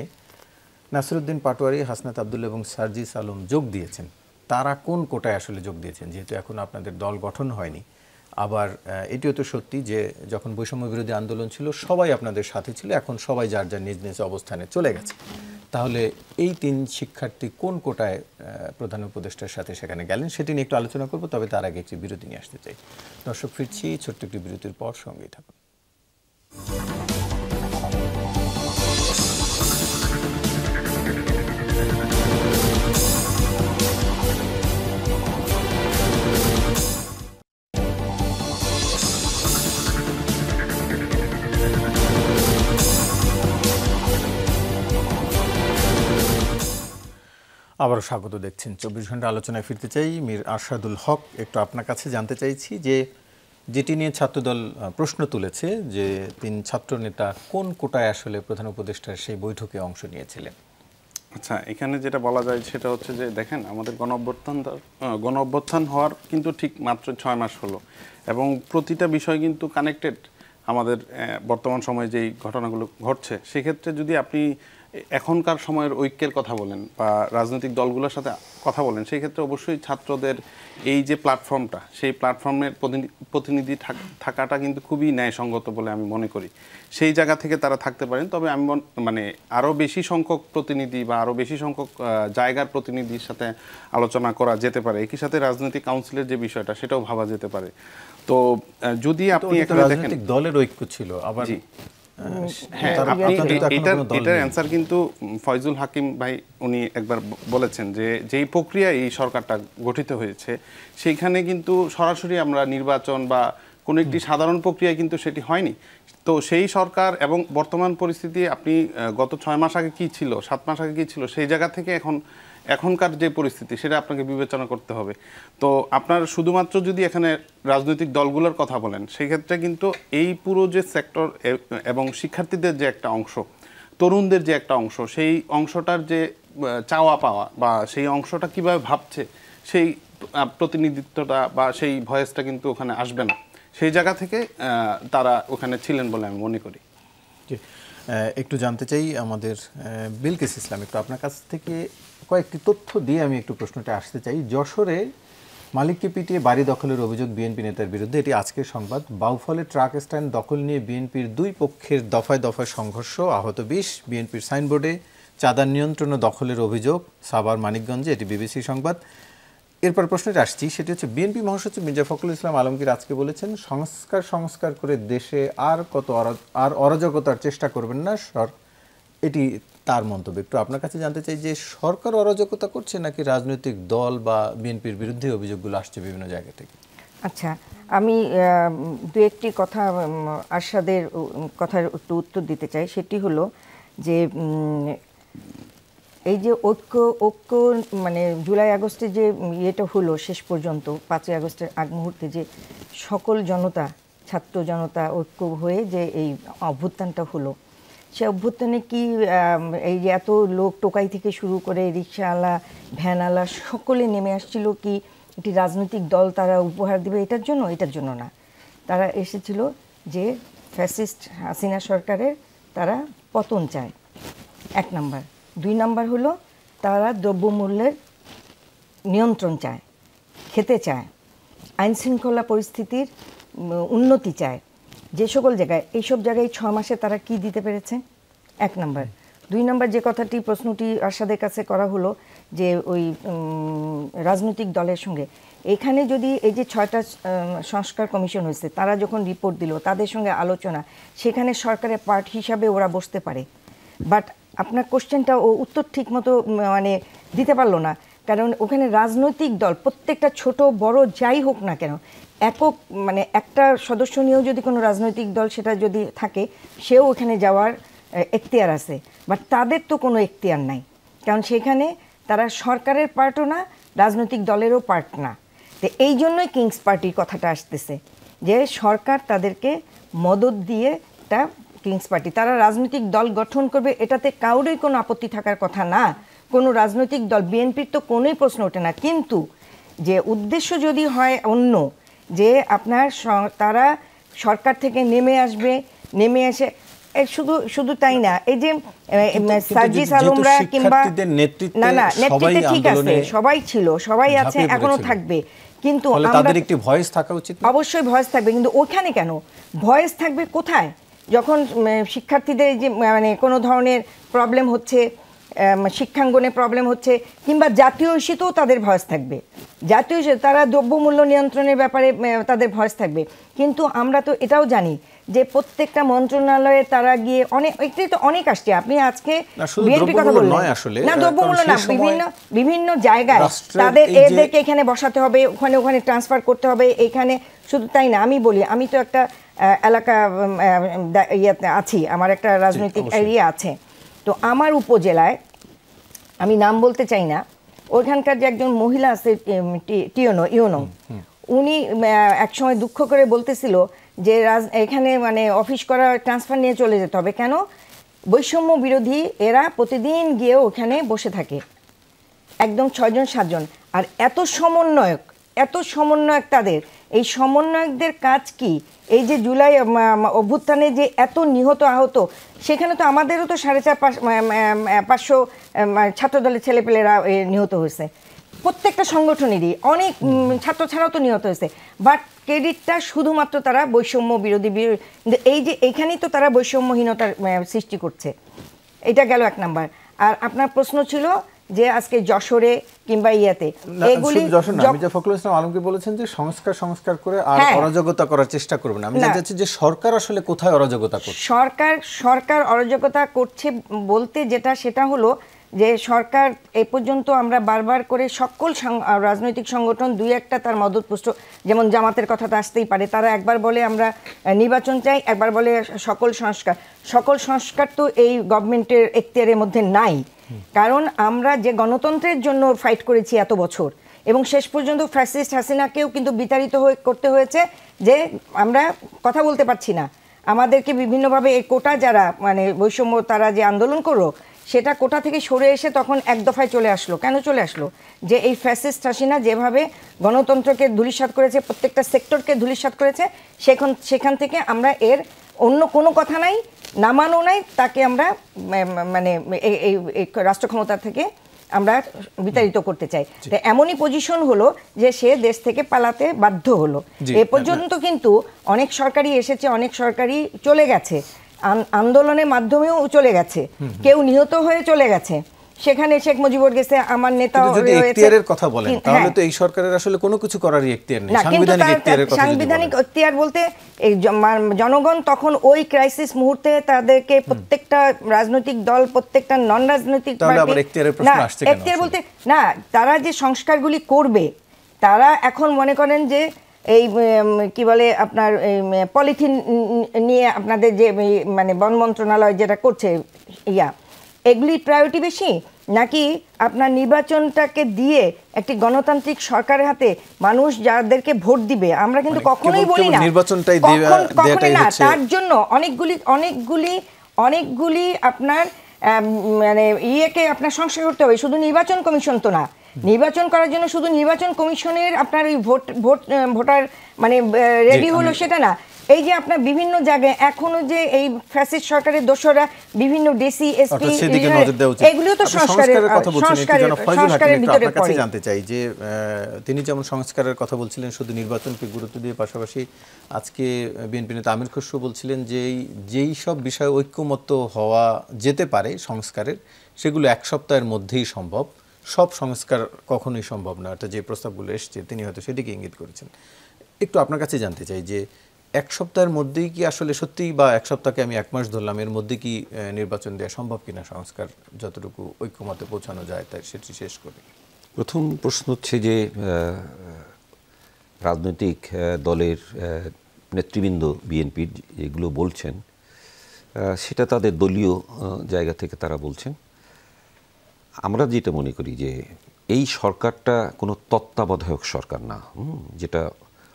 নাসিরউদ্দিন পাটোয়ারি, হাসনাত আবদুল্লাহ এবং সার্জিস আলম যোগ দিয়েছেন। তারা কোন কোটায় আসলে যোগ দিয়েছেন, যেহেতু এখন আপনাদের দল গঠন হয়নি? আবার এটিও তো সত্যি যে যখন বৈষম্য বিরোধী আন্দোলন ছিল সবাই আপনাদের সাথে ছিল, এখন সবাই যার যার নিজ নিজ অবস্থানে চলে গেছে। তাহলে এই তিন শিক্ষার্থী কোন কোটায় প্রধান উপদেষ্টার সাথে সেখানে গেলেন, সেটি নিয়ে একটু আলোচনা করব। তবে তার আগে একটি বিরতি নিয়ে আসতে চাই। দর্শক, ফিরছি ছোট্ট একটি বিরতির পর, সঙ্গেই থাকুন। আবারও স্বাগত। দেখছেন 24 ঘন্টা আলোচনায় ফিরতে চাই। মীর আরশাদুল হক, একটু আপনার কাছে জানতে চাইছি যে যেটি নিয়ে ছাত্রদল প্রশ্ন তুলেছে যে তিন ছাত্রনেতা কোন কোটায় আসলে প্রধান উপদেষ্টার সেই বৈঠকে অংশ নিয়েছিলেন। আচ্ছা, এখানে যেটা বলা যায় সেটা হচ্ছে যে দেখেন, আমাদের গণ অভ্যুত্থান হওয়ার কিন্তু ঠিক মাত্র 6 মাস হলো এবং প্রতিটা বিষয় কিন্তু কানেক্টেড। আমাদের বর্তমান সময়ে যেই ঘটনাগুলো ঘটছে, সেক্ষেত্রে যদি আপনি এখনকার সময়ের ঐক্যের কথা বলেন বা রাজনৈতিক দলগুলোর সাথে কথা বলেন, সেই ক্ষেত্রে অবশ্যই ছাত্রদের এই যে প্ল্যাটফর্মটা, সেই প্ল্যাটফর্মের প্রতিনিধি থাকাটা কিন্তু খুবই ন্যায়সঙ্গত বলে আমি মনে করি। সেই জায়গা থেকে তারা থাকতে পারেন। তবে আমি মানে আরও বেশি সংখ্যক প্রতিনিধি বা আরও বেশি সংখ্যক জায়গার প্রতিনিধির সাথে আলোচনা করা যেতে পারে। একই সাথে রাজনৈতিক কাউন্সিলের যে বিষয়টা, সেটাও ভাবা যেতে পারে। তো যদি আপনি এখানে দেখেন রাজনৈতিক দলের ঐক্য ছিল আবার হ্যাঁ, আপনি এটার অ্যান্সার কিন্তু ফয়জুল হাকিম ভাই উনি একবার বলেছেন যে যেই প্রক্রিয়া এই সরকারটা গঠিত হয়েছে, সেইখানে কিন্তু সরাসরি আমরা নির্বাচন বা কোনো একটি সাধারণ প্রক্রিয়া কিন্তু সেটি হয়নি। তো সেই সরকার এবং বর্তমান পরিস্থিতি, আপনি গত 6 মাস আগে কী ছিল, 7 মাস আগে কী ছিল, সেই জায়গা থেকে এখনকার যে পরিস্থিতি সেটা আপনাকে বিবেচনা করতে হবে। তো আপনার শুধুমাত্র যদি এখানে রাজনৈতিক দলগুলোর কথা বলেন, সেই ক্ষেত্রে কিন্তু এই পুরো যে সেক্টর এবং শিক্ষার্থীদের যে একটা অংশ, তরুণদের যে একটা অংশ, সেই অংশটার যে চাওয়া পাওয়া বা সেই অংশটা কিভাবে ভাবছে, সেই প্রতিনিধিত্বটা বা সেই ভয়েসটা কিন্তু ওখানে আসবে না। সেই জায়গা থেকে তারা ওখানে ছিলেন বলে আমি মনে করি। একটু জানতে চাই আমাদের বিলকিস ইসলাম, একটু আপনার কাছ থেকে কয়েকটি তথ্য দিয়ে আমি একটু প্রশ্নটা আসতে চাই। যশোরে মালিককে পিটিয়ে বাড়ি দখলের অভিযোগ বিএনপি নেতার বিরুদ্ধে, এটি আজকের সংবাদ। বাউফলে ট্রাক স্ট্যান্ড দখল নিয়ে বিএনপির দুই পক্ষের দফায় দফায় সংঘর্ষ, আহত 20। বিএনপির সাইনবোর্ডে চাঁদা নিয়ন্ত্রণ ও দখলের অভিযোগ সাভার মানিকগঞ্জে, এটি বিবিসি সংবাদ। এরপর প্রশ্নটা আসছি, সেটি হচ্ছে বিএনপি মহাসচিব মির্জা ফখরুল ইসলাম আলমগীর আজকে বলেছেন সংস্কার করে দেশে আর অরাজকতার চেষ্টা করবেন না সর, এটি তার মন্তব্য। একটু আপনার কাছে জানতে চাই যে সরকার অরাজকতা করছে নাকি রাজনৈতিক দল বা বিএনপির বিরুদ্ধে অভিযোগগুলো আসছে বিভিন্ন জায়গা থেকে? আচ্ছা, আমি দু একটি কথা আরশাদের কথার একটু উত্তর দিতে চাই। সেটি হলো যে এই যে ঐক্য মানে জুলাই আগস্টে যে ইয়েটা হলো শেষ পর্যন্ত, 5ই আগস্টের আগ মুহূর্তে যে সকল জনতা, ছাত্র জনতা ঐক্য হয়ে যে এই অভ্যুত্থানটা হলো, সে অভ্যুত্থানে কি এই যে এত লোক টোকাই থেকে শুরু করে রিক্সাওয়ালা, ভ্যানওয়ালা সকলে নেমে আসছিল কি একটি রাজনৈতিক দল তারা উপহার দেবে এটার জন্য না। তারা এসেছিল যে ফ্যাসিস্ট হাসিনা সরকারের তারা পতন চায়, 1 নাম্বার। 2 নাম্বার হলো তারা দ্রব্যমূল্যের নিয়ন্ত্রণ চায়, খেতে চায়, আইনশৃঙ্খলা পরিস্থিতির উন্নতি চায়। যে সকল জায়গায়, এইসব জায়গায় 6 মাসে তারা কি দিতে পেরেছে? 1 নাম্বার। 2 নাম্বার যে কথাটি প্রশ্নটি আরশাদের কাছে করা হলো যে ওই রাজনৈতিক দলের সঙ্গে, এখানে যদি এই যে 6টা সংস্কার কমিশন হয়েছে, তারা যখন রিপোর্ট দিল, তাদের সঙ্গে আলোচনা, সেখানে সরকারের পার্ট হিসাবে ওরা বসতে পারে। বাট আপনার কোশ্চেনটা ও উত্তর ঠিক মতো মানে দিতে পারলো না, কারণ ওখানে রাজনৈতিক দল প্রত্যেকটা ছোট বড় যাই হোক না কেন, একক মানে একটা সদস্য নিয়েও যদি কোনো রাজনৈতিক দল সেটা যদি থাকে, সেও ওখানে যাওয়ার এখতিয়ার আছে। বাট তাদের তো কোনো এখতিয়ার নাই, কারণ সেখানে তারা সরকারের পার্টও না, রাজনৈতিক দলেরও পার্ট না। তো এই জন্যই কিংস পার্টির কথাটা আসতেছে যে সরকার তাদেরকে মদত দিয়ে একটা কিংস পার্টি, তারা রাজনৈতিক দল গঠন করবে, এটাতে কাউরই কোনো আপত্তি থাকার কথা না। কোনো রাজনৈতিক দল, বিএনপির তো কোনোই প্রশ্ন ওঠে না। কিন্তু যে উদ্দেশ্য যদি হয় অন্য, যে আপনার তারা সরকার থেকে নেমে আসবে, নেমে এসে শুধু তাই না, এই যে সার্জিস আলমরা কিংবা না নেতৃত্বে ঠিক আছে, সবাই ছিল, সবাই আছে, এখনো থাকবে, কিন্তু তাদের একটি ভয়েস থাকা উচিত। অবশ্যই ভয়েস থাকবে, কিন্তু ওখানে কেন ভয়েস থাকবে? কোথায়? যখন শিক্ষার্থীদের যে মানে কোনো ধরনের প্রবলেম হচ্ছে, শিক্ষাঙ্গনে প্রবলেম হচ্ছে, কিংবা জাতীয় ইস্যুতেও তাদের ভয়েস থাকবে। জাতীয় ইস্যু, তারা দ্রব্যমূল্য নিয়ন্ত্রণের ব্যাপারে তাদের ভয়েস থাকবে। কিন্তু আমরা তো এটাও জানি যে প্রত্যেকটা মন্ত্রণালয়ে তারা গিয়ে একটাই তো অনেক আসছে। আপনি আজকে বিএনপির কথা বললেন না, দ্রব্যমূল্য না, বিভিন্ন জায়গায় তাদের এদেরকে এখানে বসাতে হবে, ওখানে ট্রান্সফার করতে হবে, এখানে শুধু তাই না। আমি বলি, আমি তো একটা এলাকা ইয়েতে আছি, আমার একটা রাজনৈতিক এরিয়া আছে। তো আমার উপজেলায়, আমি নাম বলতে চাই না, ওইখানকার যে একজন মহিলা আছে ইউনো, উনি একসময় দুঃখ করে বলতেছিল যে এখানে মানে অফিস করা ট্রান্সফার নিয়ে চলে যেতে হবে। কেন? বৈষম্য বিরোধী এরা প্রতিদিন গিয়ে ওখানে বসে থাকে, একদম 6 জন 7 জন, আর এত সমন্বয়ক তাদের, এই সমন্বয়কদের কাজ কি? এই যে জুলাই অভ্যুত্থানে যে এত নিহত আহত, সেখানে তো আমাদেরও তো 550 ছাত্রদলের ছেলেপেলেরা নিহত হয়েছে, প্রত্যেকটা সংগঠনেরই অনেক ছাত্র ছাড়াও তো নিহত হয়েছে। বাট ক্রেডিটটা শুধুমাত্র তারা বৈষম্য বিরোধী, এই যে এইখানেই তো তারা বৈষম্যহীনতার সৃষ্টি করছে। এটা গেল 1 নাম্বার। আর আপনার প্রশ্ন ছিল যে আজকে যশোরে কিংবা ইয়াতে এগুলি মির্জা ফখরুল ইসলাম আলমগীর বলেছেন যে সংস্কার করে আর অরাজকতা করার চেষ্টা করবে না। আমি জানতে চাচ্ছি যে সরকার আসলে কোথায় অরাজকতা করছে? সরকার অরাজকতা করছে বলতে সেটা হলো যে সরকার এ পর্যন্ত আমরা বারবার করে সকল রাজনৈতিক সংগঠন 2-1টা তার মদতপুষ্ট, যেমন জামাতের কথা তো আসতেই পারে, তারা একবার বলে আমরা নির্বাচন চাই, একবার বলে সকল সংস্কার তো এই গভর্নমেন্টের এখতিয়ারের মধ্যে নাই। কারণ আমরা যে গণতন্ত্রের জন্য ফাইট করেছি এত বছর, এবং শেষ পর্যন্ত ফ্যাসিস্ট হাসিনাকেও কিন্তু বিতাড়িত করতে হয়েছে যে আমরা কথা বলতে পারছি না, আমাদেরকে বিভিন্নভাবে এই কোটা যারা বৈষম্য তারা যে আন্দোলন করলো, সেটা কোটা থেকে সরে এসে তখন এক দফায় চলে আসলো। কেন চলে আসলো? যে এই ফ্যাসিস্ট হাসিনা যেভাবে গণতন্ত্রকে ধূলিসাৎ করেছে, প্রত্যেকটা সেক্টরকে ধূলিসাৎ করেছে, সেখান থেকে আমরা এর অন্য কোনো কথা নাই, নামানো নাই, তাকে আমরা এই রাষ্ট্র ক্ষমতা থেকে আমরা বিতাড়িত করতে চাই। তো এমনই পজিশন হলো যে সে দেশ থেকে পালাতে বাধ্য হলো। এ পর্যন্ত কিন্তু অনেক সরকারি এসেছে, অনেক সরকারি চলে গেছে, আন্দোলনের মাধ্যমেও চলে গেছে, কেউ নিহত হয়ে চলে গেছে, সেখানে শেখ মুজিবুর গেছে, আমার নেতা এখতিয়ারের কথা বলেন, তাহলে তো এই সরকারের আসলে কোনো কিছু করার এখতিয়ার নেই। সাংবিধানিক এখতিয়ারের কথা, সাংবিধানিক এখতিয়ার বলতে এই জনগণ তখন ওই ক্রাইসিস মুহূর্তে তাদেরকে প্রত্যেকটা রাজনৈতিক দল, প্রত্যেকটা নন রাজনৈতিক পার্টি, এখতিয়ার বলতে না, তারা যে সংস্কারগুলি করবে, তারা এখন মনে করেন যে এই কি বলে আপনার পলিথিন নিয়ে আপনাদের যে বন মন্ত্রণালয় যেটা করছে এগুলি প্রায়োরিটি বেশি, নাকি আপনার নির্বাচনটাকে দিয়ে একটি গণতান্ত্রিক সরকারের হাতে মানুষ যাদেরকে ভোট দিবে, আমরা কিন্তু কখনোই বলি না নির্বাচনটাই না, তার জন্য অনেকগুলি আপনার ইয়েকে আপনার সংস্কার করতে হবে। শুধু নির্বাচন কমিশন তো না, নির্বাচন করার জন্য শুধু নির্বাচন কমিশনের আপনার ওই ভোটার রেডি হলো সেটা না, এই যে আপনার বিভিন্ন জায়গায় এখনো যে এই ফ্যাসিস্ট সরকারের দোসররা বিভিন্ন ডিসি এসপি, এগুলিও তো সংস্কারের ভিতরে পড়ে। জানতে চাই যে তিনি যেমন সংস্কারের কথা বলছিলেন শুধু নির্বাচনকে গুরুত্ব দিয়ে, পাশাপাশি আজকে বিএনপি নেতা আমির খসরু বলছিলেন যে যেই সব বিষয়ে ঐক্যমত্য হওয়া যেতে পারে সংস্কারের, সেগুলো 1 সপ্তাহের মধ্যেই সম্ভব, সব সংস্কার কখনোই সম্ভব না। অর্থাৎ যে প্রস্তাবগুলো এসছে তিনি হয়তো সেদিকে ইঙ্গিত করেছেন। একটু আপনার কাছে জানতে চাই যে 1 সপ্তাহের মধ্যেই কি আসলে সত্যি, বা 1 সপ্তাহকে আমি 1 মাস ধরলাম, এর মধ্যে কি নির্বাচন দেওয়া সম্ভব কিনা, সংস্কার যতটুকু ঐক্যমতে পৌঁছানো যায় তাই সেটি শেষ করে? প্রথম প্রশ্ন হচ্ছে যে রাজনৈতিক দলের নেতৃবৃন্দ বিএনপির যেগুলো বলছেন সেটা তাদের দলীয় জায়গা থেকে তারা বলছেন। আমরা যেটা মনে করি যে এই সরকারটা কোনো তত্ত্বাবধায়ক সরকার না, যেটা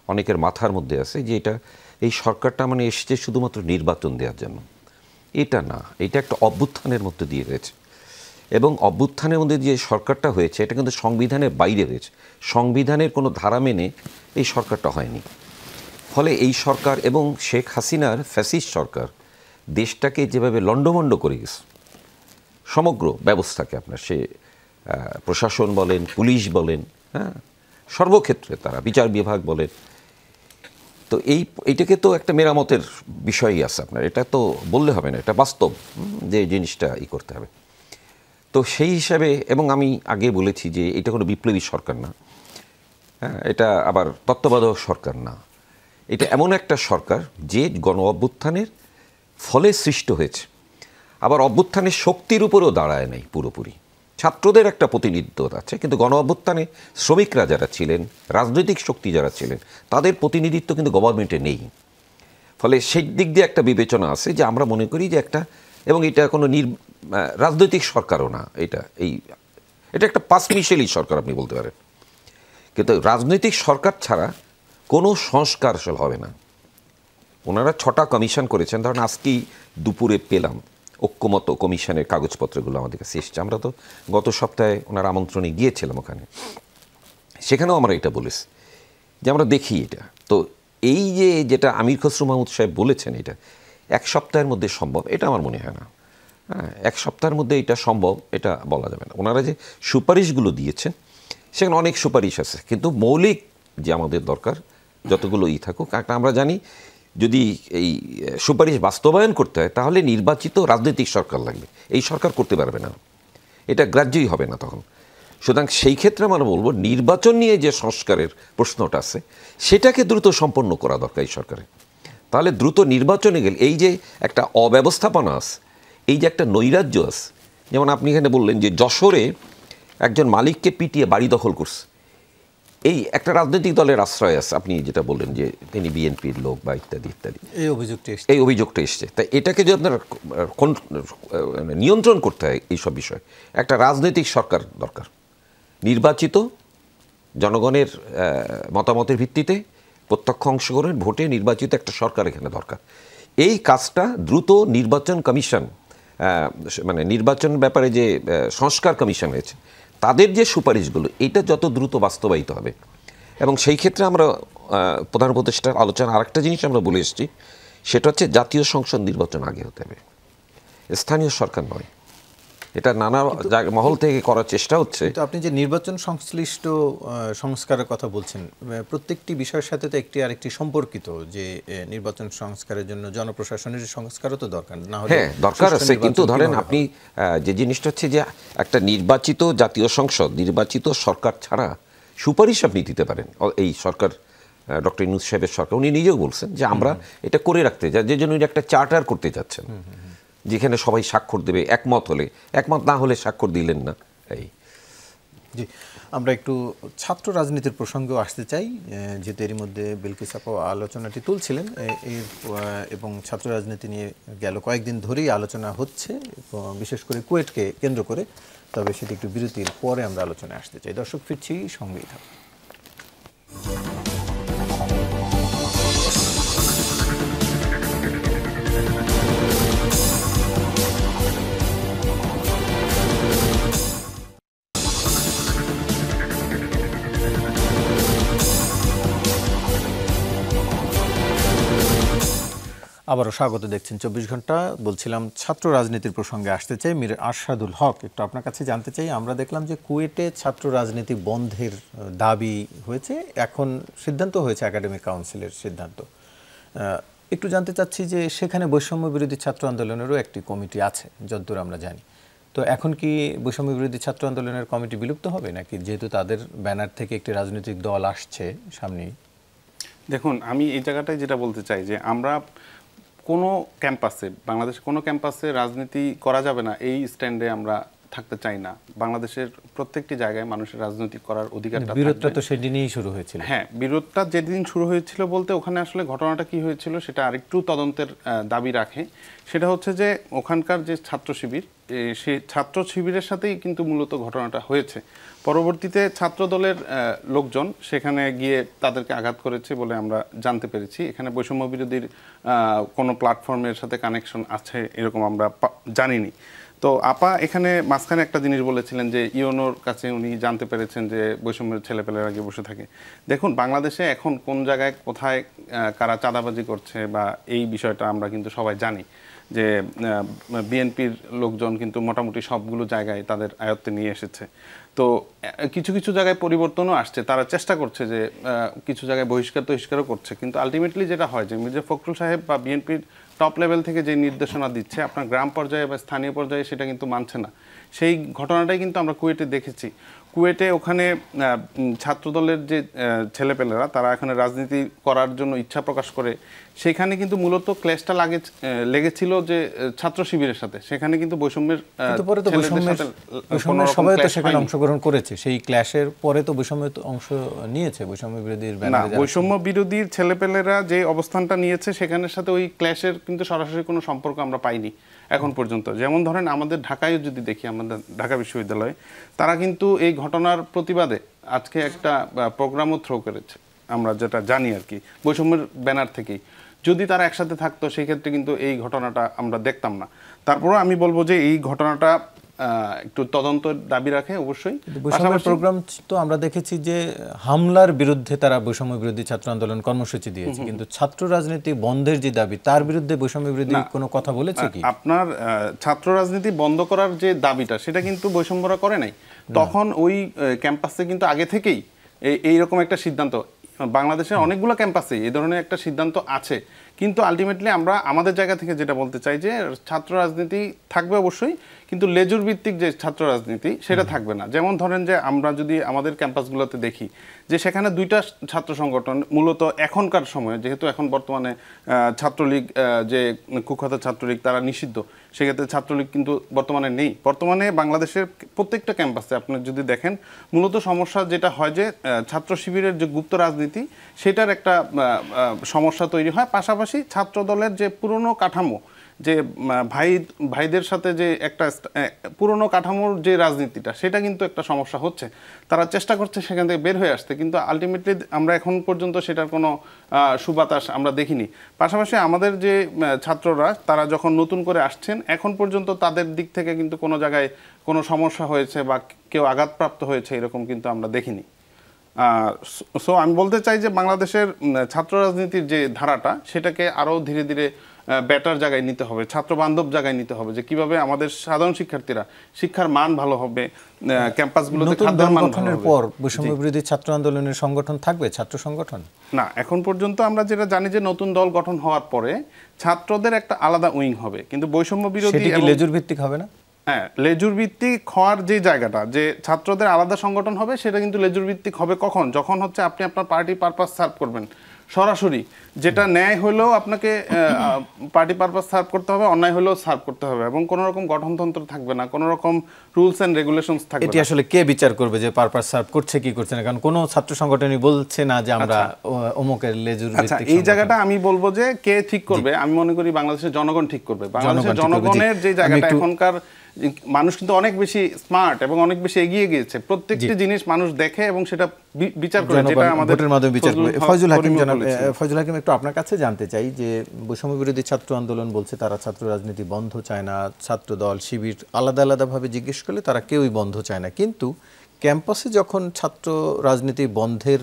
অনেকের মাথার মধ্যে আছে যে এই সরকারটা এসেছে শুধুমাত্র নির্বাচন দেওয়ার জন্য। এটা না, এটা একটা অভ্যুত্থানের মধ্যে দিয়ে হয়েছে, এবং অভ্যুত্থানের মধ্যে যে সরকারটা হয়েছে এটা কিন্তু সংবিধানের বাইরে হয়েছে, সংবিধানের কোনো ধারা মেনে এই সরকারটা হয়নি। ফলে এই সরকার এবং শেখ হাসিনার ফ্যাসিস্ট সরকার দেশটাকে যেভাবে লণ্ডভণ্ড করে গেছে, সমগ্র ব্যবস্থাকে আপনার সে প্রশাসন বলেন, পুলিশ বলেন, হ্যাঁ, সর্বক্ষেত্রে তারা বিচার বিভাগ বলেন, তো এইটাকে তো একটা মেরামতের বিষয়ই আছে আপনার, এটা তো বললে হবে না, এটা বাস্তব যে জিনিসটা করতে হবে। তো সেই হিসাবে, এবং আমি আগে বলেছি যে এটা কোনো বিপ্লবী সরকার না, হ্যাঁ, এটা আবার তত্ত্বাবধায়ক সরকার না, এটা এমন একটা সরকার যে গণ অভ্যুত্থানের ফলে সৃষ্ট হয়েছে, আবার অভ্যুত্থানের শক্তির উপরেও দাঁড়ায় নাই পুরোপুরি। ছাত্রদের একটা প্রতিনিধিত্ব আছে, কিন্তু গণ অভ্যুত্থানে শ্রমিকরা যারা ছিলেন, রাজনৈতিক শক্তি যারা ছিলেন, তাদের প্রতিনিধিত্ব কিন্তু গভর্নমেন্টে নেই। ফলে সেই দিক দিয়ে একটা বিবেচনা আছে যে আমরা মনে করি যে একটা, এবং এটা কোনো রাজনৈতিক সরকারও না, এটা একটা পাঁচমিশেলি সরকার আপনি বলতে পারেন, কিন্তু রাজনৈতিক সরকার ছাড়া কোনো সংস্কার আসলে হবে না। ওনারা 6টা কমিশন করেছেন, ধরেন আজকেই দুপুরে পেলাম ঐক্যমত কমিশনের কাগজপত্রগুলো আমাদের কাছে এসছে। আমরা তো গত সপ্তাহে ওনার আমন্ত্রণে গিয়েছিলাম ওখানে, সেখানেও আমরা এটা বলেছি যে আমরা দেখি এটা তো এই যে যেটা আমির খসরু মাহমুদ সাহেব বলেছেন, এটা এক সপ্তাহের মধ্যে সম্ভব, এটা আমার মনে হয় না। হ্যাঁ, এক সপ্তাহের মধ্যে এটা সম্ভব এটা বলা যাবে না। ওনারা যে সুপারিশগুলো দিয়েছেন সেখানে অনেক সুপারিশ আছে, কিন্তু মৌলিক যে আমাদের দরকার যতগুলো থাকুক, কারণ আমরা জানি যদি এই সুপারিশ বাস্তবায়ন করতে হয় তাহলে নির্বাচিত রাজনৈতিক সরকার লাগবে, এই সরকার করতে পারবে না, এটা গ্রাহ্যই হবে না তখন। সুতরাং সেই ক্ষেত্রে আমরা বলবো নির্বাচন নিয়ে যে সংস্কারের প্রশ্নটা আছে সেটাকে দ্রুত সম্পন্ন করা দরকার এই সরকারের। তাহলে দ্রুত নির্বাচনে গেলে এই যে একটা অব্যবস্থাপনা আছে, এই যে একটা নৈরাজ্য আছে, যেমন আপনি এখানে বললেন যে যশোরে একজন মালিককে পিটিয়ে বাড়ি দখল করছে, এই একটা রাজনৈতিক দলের আশ্রয় আছে, আপনি যেটা বললেন যে তিনি বিএনপির লোক বা ইত্যাদি ইত্যাদি, এই অভিযোগটা এসছে। তাই এটাকে যদি আপনার নিয়ন্ত্রণ করতে হয় এইসব বিষয়, একটা রাজনৈতিক সরকার দরকার, নির্বাচিত জনগণের মতামতের ভিত্তিতে প্রত্যক্ষ অংশগ্রহণ ভোটে নির্বাচিত একটা সরকার এখানে দরকার। এই কাজটা দ্রুত নির্বাচন কমিশন, মানে নির্বাচন ব্যাপারে যে সংস্কার কমিশন হয়েছে তাদের যে সুপারিশগুলো, এটা যত দ্রুত বাস্তবায়িত হবে। এবং সেই ক্ষেত্রে আমরা প্রধান উপদেষ্টার আলোচনা আরেকটা জিনিস আমরা বলে এসেছি, সেটা হচ্ছে জাতীয় সংসদ নির্বাচন আগে হতে হবে, স্থানীয় সরকার নয়। এটা নানা মহল থেকে করার চেষ্টা হচ্ছে। তো আপনি যে নির্বাচন সংশ্লিষ্ট সংস্কারের কথা বলছেন, প্রত্যেকটি বিষয়ের সাথে তো একটি আরেকটি সম্পর্কিত, যে নির্বাচন সংস্কারের জন্য জনপ্রশাসনের সংস্কারও তো দরকার, না হলে হ্যাঁ দরকার আছে, কিন্তু ধরেন আপনি যে জিনিসটা হচ্ছে যে একটা নির্বাচিত জাতীয় সংসদ, নির্বাচিত সরকার ছাড়া সুপারিশ আপনি দিতে পারেন। এই সরকার, ডক্টর ইউনূস সাহেবের সরকার, উনি নিজেও বলছেন যে আমরা এটা করে রাখতে চাই, যে জন্য একটা চার্টার করতে যাচ্ছেন যেখানে সবাই স্বাক্ষর দেবে, একমত হলে, একমত না হলে স্বাক্ষর দিলেন না। এই জি, আমরা একটু ছাত্র রাজনীতির প্রসঙ্গেও আসতে চাই, যেহেতু এর মধ্যে বিলকিস আপা আলোচনাটি তুলছিলেন, এবং ছাত্র রাজনীতি নিয়ে গেল কয়েকদিন ধরেই আলোচনা হচ্ছে, বিশেষ করে কুয়েটকে কেন্দ্র করে। তবে সেটি একটু বিরতির পরে আমরা আলোচনায় আসতে চাই। দর্শক, ফিরছি, সঙ্গেই থাকুন। আবারও স্বাগত, দেখছেন 24 ঘন্টা। বলছিলাম ছাত্র রাজনীতির প্রসঙ্গে আসতে চাই। মীর আরশাদুল হক, একটু আপনার কাছে জানতে চাই, আমরা দেখলাম যে কুয়েটে ছাত্র রাজনীতি বন্ধের দাবি হয়েছে, এখন সিদ্ধান্ত হয়েছে একাডেমিক কাউন্সিলের সিদ্ধান্ত। একটু জানতে চাচ্ছি যে সেখানে বৈষম্য বিরোধী ছাত্র আন্দোলনেরও একটি কমিটি আছে যতদূর আমরা জানি, তো এখন কি বৈষম্য বিরোধী ছাত্র আন্দোলনের কমিটি বিলুপ্ত হবে নাকি, যেহেতু তাদের ব্যানার থেকে একটি রাজনৈতিক দল আসছে সামনেই? দেখুন, আমি এই জায়গাটায় যেটা বলতে চাই যে আমরা কোনো ক্যাম্পাসে, বাংলাদেশের কোনো ক্যাম্পাসে রাজনীতি করা যাবে না এই স্ট্যান্ডে আমরা থাকতে চাই না। বাংলাদেশের প্রত্যেকটি জায়গায় মানুষের রাজনীতি করার অধিকারটা, বিরোধটা তো সেদিনই শুরু হয়েছিল। হ্যাঁ, বিরোধটা যেদিন শুরু হয়েছিল বলতে ওখানে আসলে ঘটনাটা কি হয়েছিল সেটা আরেকটু তদন্তের দাবি রাখে। সেটা হচ্ছে যে ওখানকার যে ছাত্র শিবির, সেই ছাত্র শিবিরের সাথেই কিন্তু মূলত ঘটনাটা হয়েছে। পরবর্তীতে ছাত্র দলের লোকজন সেখানে গিয়ে তাদেরকে আঘাত করেছে বলে আমরা জানতে পেরেছি। এখানে বৈষম্য বিরোধীর কোনো প্ল্যাটফর্মের সাথে কানেকশন আছে এরকম আমরা জানিনি। তো আপা এখানে মাঝখানে একটা জিনিস বলেছিলেন যে ইউনোর কাছে উনি জানতে পেরেছেন যে বৈষম্যের ছেলেপেলেরা গিয়ে বসে থাকে। দেখুন, বাংলাদেশে এখন কোন জায়গায় কোথায় কারা চাঁদাবাজি করছে বা এই বিষয়টা আমরা কিন্তু সবাই জানি, যে বিএনপির লোকজন কিন্তু মোটামুটি সবগুলো জায়গায় তাদের আয়ত্তে নিয়ে এসেছে। তো কিছু কিছু জায়গায় পরিবর্তনও আসছে, তারা চেষ্টা করছে যে কিছু জায়গায় বহিষ্কারও করছে, কিন্তু আলটিমেটলি যেটা হয় যে মির্জা ফখরুল সাহেব বা বিএনপির টপ লেভেল থেকে যে নির্দেশনা দিচ্ছে আপনার গ্রাম পর্যায়ে বা স্থানীয় পর্যায়ে সেটা কিন্তু মানছে না। সেই ঘটনাটাই কিন্তু আমরা কুয়েটে দেখেছি। কুয়েটে ওখানে ছাত্রদলের যে ছেলেপেলেরা তারা এখানে রাজনীতি করার জন্য ইচ্ছা প্রকাশ করে, সেখানে কিন্তু মূলত ক্ল্যাশটা লেগেছিল যে ছাত্র শিবিরের সাথে। সেখানে কিন্তু বৈষম্যের সবাই তো সেখানে অংশগ্রহণ করেছে, সেই ক্ল্যাশের পরে তো বৈষম্য অংশ নিয়েছে, বৈষম্য বিরোধীর ব্যানারে। বৈষম্য বিরোধীর ছেলেপেলেরা যে অবস্থানটা নিয়েছে সেখানের সাথে ওই ক্ল্যাশের কিন্তু সরাসরি কোনো সম্পর্ক আমরা পাইনি এখন পর্যন্ত। যেমন ধরেন আমাদের ঢাকায় যদি দেখি, আমাদের ঢাকা বিশ্ববিদ্যালয়ে তারা কিন্তু এই ঘটনার প্রতিবাদে আজকে একটা প্রোগ্রামও থ্রো করেছে, আমরা যেটা জানি আর কি, বৈষম্যের ব্যানার থেকেই। যদি তারা একসাথে থাকতো সেই ক্ষেত্রে কিন্তু এই ঘটনাটা আমরা দেখতাম না। তারপরে আমি বলবো যে এই ঘটনাটা একটু তদন্তের দাবি রাখে অবশ্যই। বৈষম্য প্রোগ্রাম তো আমরা দেখেছি যে হামলার বিরুদ্ধে তারা বৈষম্য বিরোধী ছাত্র আন্দোলন কর্মসূচি দিয়েছে, কিন্তু ছাত্র রাজনীতি বন্ধের যে দাবি তার বিরুদ্ধে বৈষম্য বিরোধী কোনো কথা বলেছে কি? আপনার ছাত্র রাজনীতি বন্ধ করার যে দাবিটা সেটা কিন্তু বৈষম্যরা করে নাই। তখন ওই ক্যাম্পাসে কিন্তু আগে থেকেই এইরকম একটা সিদ্ধান্ত, বাংলাদেশের অনেকগুলো ক্যাম্পাসে এই ধরনের একটা সিদ্ধান্ত আছে, কিন্তু আলটিমেটলি আমরা আমাদের জায়গা থেকে যেটা বলতে চাই যে ছাত্র রাজনীতি থাকবে অবশ্যই, কিন্তু লেজুর ভিত্তিক যে ছাত্র রাজনীতি সেটা থাকবে না। যেমন ধরেন যে আমরা যদি আমাদের ক্যাম্পাসগুলোতে দেখি যে সেখানে দুইটা ছাত্র সংগঠন মূলত এখনকার সময়ে, যেহেতু এখন বর্তমানে ছাত্রলীগ যে কুখ্যাত ছাত্রলীগ তারা নিষিদ্ধ, সেক্ষেত্রে ছাত্রলীগ কিন্তু বর্তমানে নেই। বর্তমানে বাংলাদেশের প্রত্যেকটা ক্যাম্পাসে আপনি যদি দেখেন মূলত সমস্যা যেটা হয় যে ছাত্র শিবিরের যে গুপ্ত রাজনীতি সেটার একটা সমস্যা তৈরি হয়। পাশাপাশি ছাত্র দলের যে পুরনো কাঠামো, যে ভাইদের সাথে যে একটা পুরনো কাঠামোর যে রাজনীতিটা, সেটা কিন্তু একটা সমস্যা হচ্ছে। তারা চেষ্টা করছে সেখান থেকে বের হয়ে আসতে, কিন্তু আলটিমেটলি আমরা এখন পর্যন্ত সেটার কোনো সুবাতাস আমরা দেখিনি। পাশাপাশি আমাদের যে ছাত্ররা তারা যখন নতুন করে আসছেন, এখন পর্যন্ত তাদের দিক থেকে কিন্তু কোনো জায়গায় কোনো সমস্যা হয়েছে বা কেউ আঘাতপ্রাপ্ত হয়েছে এরকম কিন্তু আমরা দেখিনি। সো আমি বলতে চাই যে বাংলাদেশের ছাত্র রাজনীতির যে ধারাটা সেটাকে আরও ধীরে ধীরে বেটার জায়গায় নিতে হবে, ছাত্র বান্ধব জায়গায় নিতে হবে, যে কিভাবে আমাদের সাধারণ শিক্ষার্থীরা শিক্ষার মান ভালো হবে, ক্যাম্পাসগুলোতে খাদ্যের মান ভালো হবে। পর বৈষম্য বিরোধী ছাত্র আন্দোলনের সংগঠন থাকবে, ছাত্র সংগঠন না, এখন পর্যন্ত আমরা যেটা জানি যে নতুন দল গঠন হওয়ার পরে ছাত্রদের একটা আলাদা উইং হবে, কিন্তু বৈষম্য বিরোধী লেজুর ভিত্তিক হবে না। হ্যাঁ, লেজুর ভিত্তিক হওয়ার যে জায়গাটা, যে ছাত্রদের আলাদা সংগঠন হবে, সেটা কিন্তু লেজুর ভিত্তিক হবে কখন? যখন হচ্ছে আপনি আপনার পার্টি পারপাস সার্ভ করবেন সরাসরি, যেটা ন্যায় হলেও আপনাকে পার্টি পারপাস সার্ভ করতে হবে, অন্যায় হলেও সার্ভ করতে হবে, এবং কোনো রকম গঠনতন্ত্র থাকবে না, কোনো রকম রুলস এন্ড রেগুলেশনস থাকবে না। এটি আসলে কে বিচার করবে যে পারপাস সার্ভ করছে কি করছে না? কারণ কোনো ছাত্র সংগঠনই বলছে না যে আমরা অমুকের লেজুর ভিত্তিক। এই জায়গাটা আমি বলবো যে কে ঠিক করবে, আমি মনে করি বাংলাদেশের জনগণ ঠিক করবে। বাংলাদেশের জনগণের যে জায়গাটা, এখনকার মানুষ কিন্তু অনেক বেশি স্মার্ট এবং অনেক বেশি এগিয়ে গিয়েছে, প্রত্যেকটি জিনিস মানুষ দেখে এবং সেটা বিচার করে, যেটা আমাদের ভোটের মাধ্যমে বিচার করে। ফয়জুল হাকিম, জনাব ফয়জুল হাকিম, একটু আপনার কাছে জানতে চাই যে বৈষম্য বিরোধী ছাত্র আন্দোলন বলছে তারা ছাত্র রাজনীতি বন্ধ চায় না, ছাত্র দল শিবির আলাদা আলাদাভাবে জিজ্ঞেস করলে তারা কেউই বন্ধ চায় না, কিন্তু ক্যাম্পাসে যখন ছাত্র রাজনীতি বন্ধের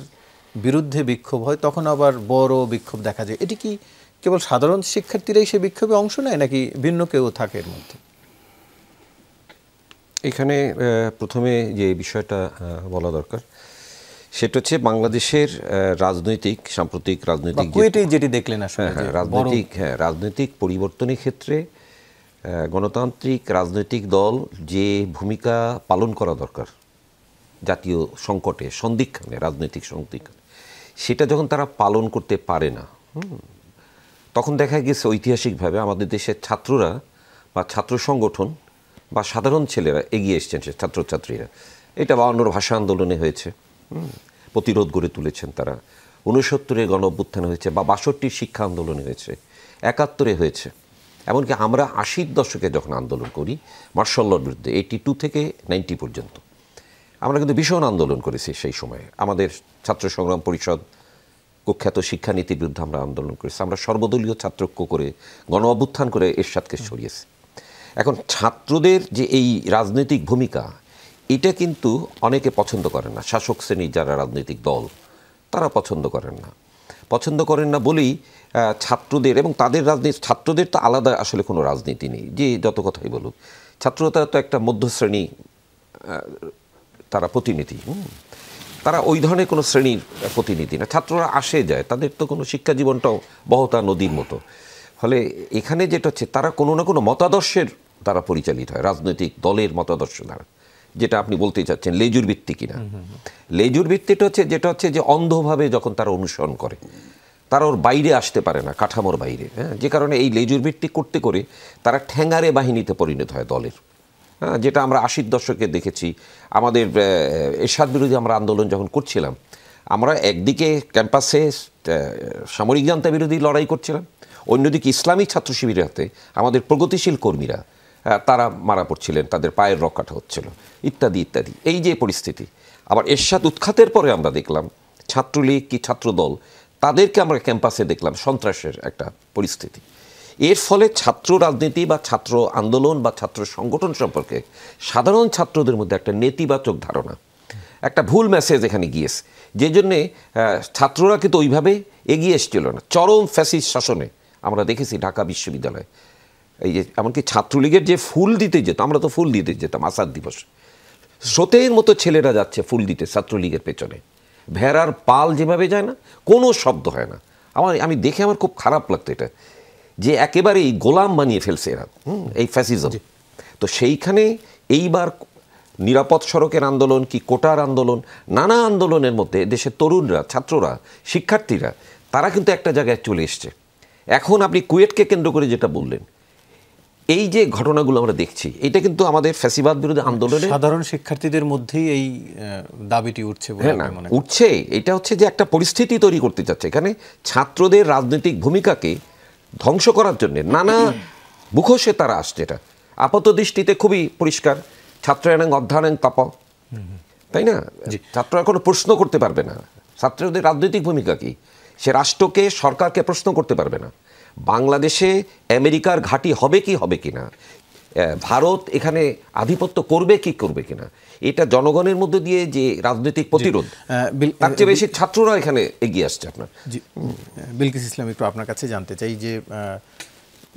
বিরুদ্ধে বিক্ষোভ হয় তখন আবার বড় বিক্ষোভ দেখা যায়। এটি কি কেবল সাধারণ শিক্ষার্থীরাই সে বিক্ষোভে অংশ নেয় নাকি ভিন্ন কেউ থাকে এর মধ্যে? এখানে প্রথমে যে বিষয়টা বলা দরকার সেটা হচ্ছে বাংলাদেশের রাজনৈতিক সাম্প্রতিক রাজনৈতিক যেটি দেখলেন রাজনৈতিক পরিবর্তনের ক্ষেত্রে গণতান্ত্রিক রাজনৈতিক দল যে ভূমিকা পালন করা দরকার জাতীয় সংকটে, সন্দিক্ষণে, রাজনৈতিক সন্দিক্ষণে, সেটা যখন তারা পালন করতে পারে না, তখন দেখা গেছে ঐতিহাসিকভাবে আমাদের দেশের ছাত্ররা বা ছাত্র সংগঠন বা সাধারণ ছেলেরা এগিয়ে এসছেন, সে ছাত্রছাত্রীরা। এটা 52 ভাষা আন্দোলনে হয়েছে, প্রতিরোধ গড়ে তুলেছেন তারা। 69-এ গণ অভ্যুত্থান হয়েছে, বা 62-র শিক্ষা আন্দোলনে হয়েছে, 71-এ হয়েছে। এমনকি আমরা 80-র দশকে যখন আন্দোলন করি মার্শাল লর বিরুদ্ধে, 82 থেকে 90 পর্যন্ত আমরা কিন্তু ভীষণ আন্দোলন করেছি। সেই সময়ে আমাদের ছাত্র সংগ্রাম পরিষদ কুখ্যাত শিক্ষানীতির বিরুদ্ধে আমরা আন্দোলন করেছি। আমরা সর্বদলীয় ছাত্রৈক্য করে গণ অভ্যুত্থান করে এরশাদকে সরিয়েছি। এখন ছাত্রদের যে এই রাজনৈতিক ভূমিকা, এটা কিন্তু অনেকে পছন্দ করেন না। শাসক শ্রেণীর যারা রাজনৈতিক দল তারা পছন্দ করেন না বলেই ছাত্রদের এবং তাদের রাজনীতি, ছাত্রদের তো আলাদা আসলে কোনো রাজনীতি নেই, যে যত কথাই বলুক। ছাত্ররা তো একটা মধ্যশ্রেণী, তারা প্রতিনিধি, তারা ওই ধরনের কোনো শ্রেণীর প্রতিনিধি না। ছাত্ররা আসে যায়, তাদের তো কোনো শিক্ষা জীবনটাও বহতা নদীর মতো। ফলে এখানে যেটা হচ্ছে, তারা কোনো না কোনো মতাদর্শের দ্বারা পরিচালিত হয়, রাজনৈতিক দলের মতাদর্শ দ্বারা। যেটা আপনি বলতে চাচ্ছেন লেজুর ভিত্তি কিনা, লেজুর ভিত্তিটা হচ্ছে যেটা হচ্ছে যে অন্ধভাবে যখন তারা অনুসরণ করে, তারা ওর বাইরে আসতে পারে না, কাঠামোর বাইরে। যে কারণে এই লেজুর ভিত্তি করতে করে তারা ঠ্যাঙারে বাহিনীতে পরিণত হয় দলের, যেটা আমরা 80-র দশকে দেখেছি। আমাদের এরশাদ বিরোধী আমরা আন্দোলন যখন করছিলাম, আমরা একদিকে ক্যাম্পাসে সামরিক জান্তা বিরোধী লড়াই করছিলাম, অন্যদিকে ইসলামিক ছাত্র শিবিরের হাতে আমাদের প্রগতিশীল কর্মীরা তারা মারা পড়ছিলেন, তাদের পায়ের রক্ষাটা হচ্ছিল, ইত্যাদি ইত্যাদি। এই যে পরিস্থিতি, আবার এরশাদ উৎখাতের পরে আমরা দেখলাম ছাত্রলীগ কি ছাত্রদল, তাদেরকে আমরা ক্যাম্পাসে দেখলাম সন্ত্রাসের একটা পরিস্থিতি। এর ফলে ছাত্র রাজনীতি বা ছাত্র আন্দোলন বা ছাত্র সংগঠন সম্পর্কে সাধারণ ছাত্রদের মধ্যে একটা নেতিবাচক ধারণা, একটা ভুল মেসেজ এখানে গিয়েছে, যে জন্যে ছাত্ররা কিন্তু ওইভাবে এগিয়ে এসেছিল না। চরম ফ্যাসিস্ট শাসনে আমরা দেখেছি ঢাকা বিশ্ববিদ্যালয়ে এই যে এমনকি ছাত্রলীগের যে ফুল দিতে যেত, আমরা তো ফুল দিতে যেতাম আসাদ দিবস, স্রোতের মতো ছেলেরা যাচ্ছে ফুল দিতে ছাত্রলীগের পেছনে, ভেড়ার পাল যেভাবে যায় না, কোনো শব্দ হয় না। আমি দেখে আমার খুব খারাপ লাগতো এটা, যে একেবারেই গোলাম বানিয়ে ফেলছে এরা এই ফ্যাসিজম। তো সেইখানে এইবার নিরাপদ সড়কের আন্দোলন কি কোটার আন্দোলন, নানা আন্দোলনের মধ্যে দেশের তরুণরা, ছাত্ররা, শিক্ষার্থীরা তারা কিন্তু একটা জায়গায় চলে এসছে। এখন আপনি কুয়েটকে কেন্দ্র করে যেটা বললেন, এই যে ঘটনাগুলো আমরা দেখছি, এটা কিন্তু আমাদের ফ্যাসিবাদ বিরোধী আন্দোলনে সাধারণ শিক্ষার্থীদের মধ্যেই এই দাবিটি উঠছে বলে হ্যাঁ না উঠছে। এটা হচ্ছে যে একটা পরিস্থিতি তৈরি করতে যাচ্ছে এখানে ছাত্রদের রাজনৈতিক ভূমিকাকে ধ্বংস করার জন্য নানা মুখোশে তারা আসছে। এটা আপাত দৃষ্টিতে খুবই পরিষ্কার, ছাত্রায়ন অধ্যয়ন তপ, তাই না? ছাত্ররা কোনো প্রশ্ন করতে পারবে না ছাত্রদের রাজনৈতিক ভূমিকা কি, সে রাষ্ট্রকে সরকারকে প্রশ্ন করতে পারবে না। বাংলাদেশে আমেরিকার ঘাঁটি হবে কি না, ভারত এখানে আধিপত্য করবে কি না, এটা জনগণের মধ্যে দিয়ে যে রাজনৈতিক প্রতিরোধ, তার চেয়ে বেশি ছাত্ররা এখানে এগিয়ে আসছে। আপনার বিলকিস ইসলাম, একটু আপনার কাছে জানতে চাই যে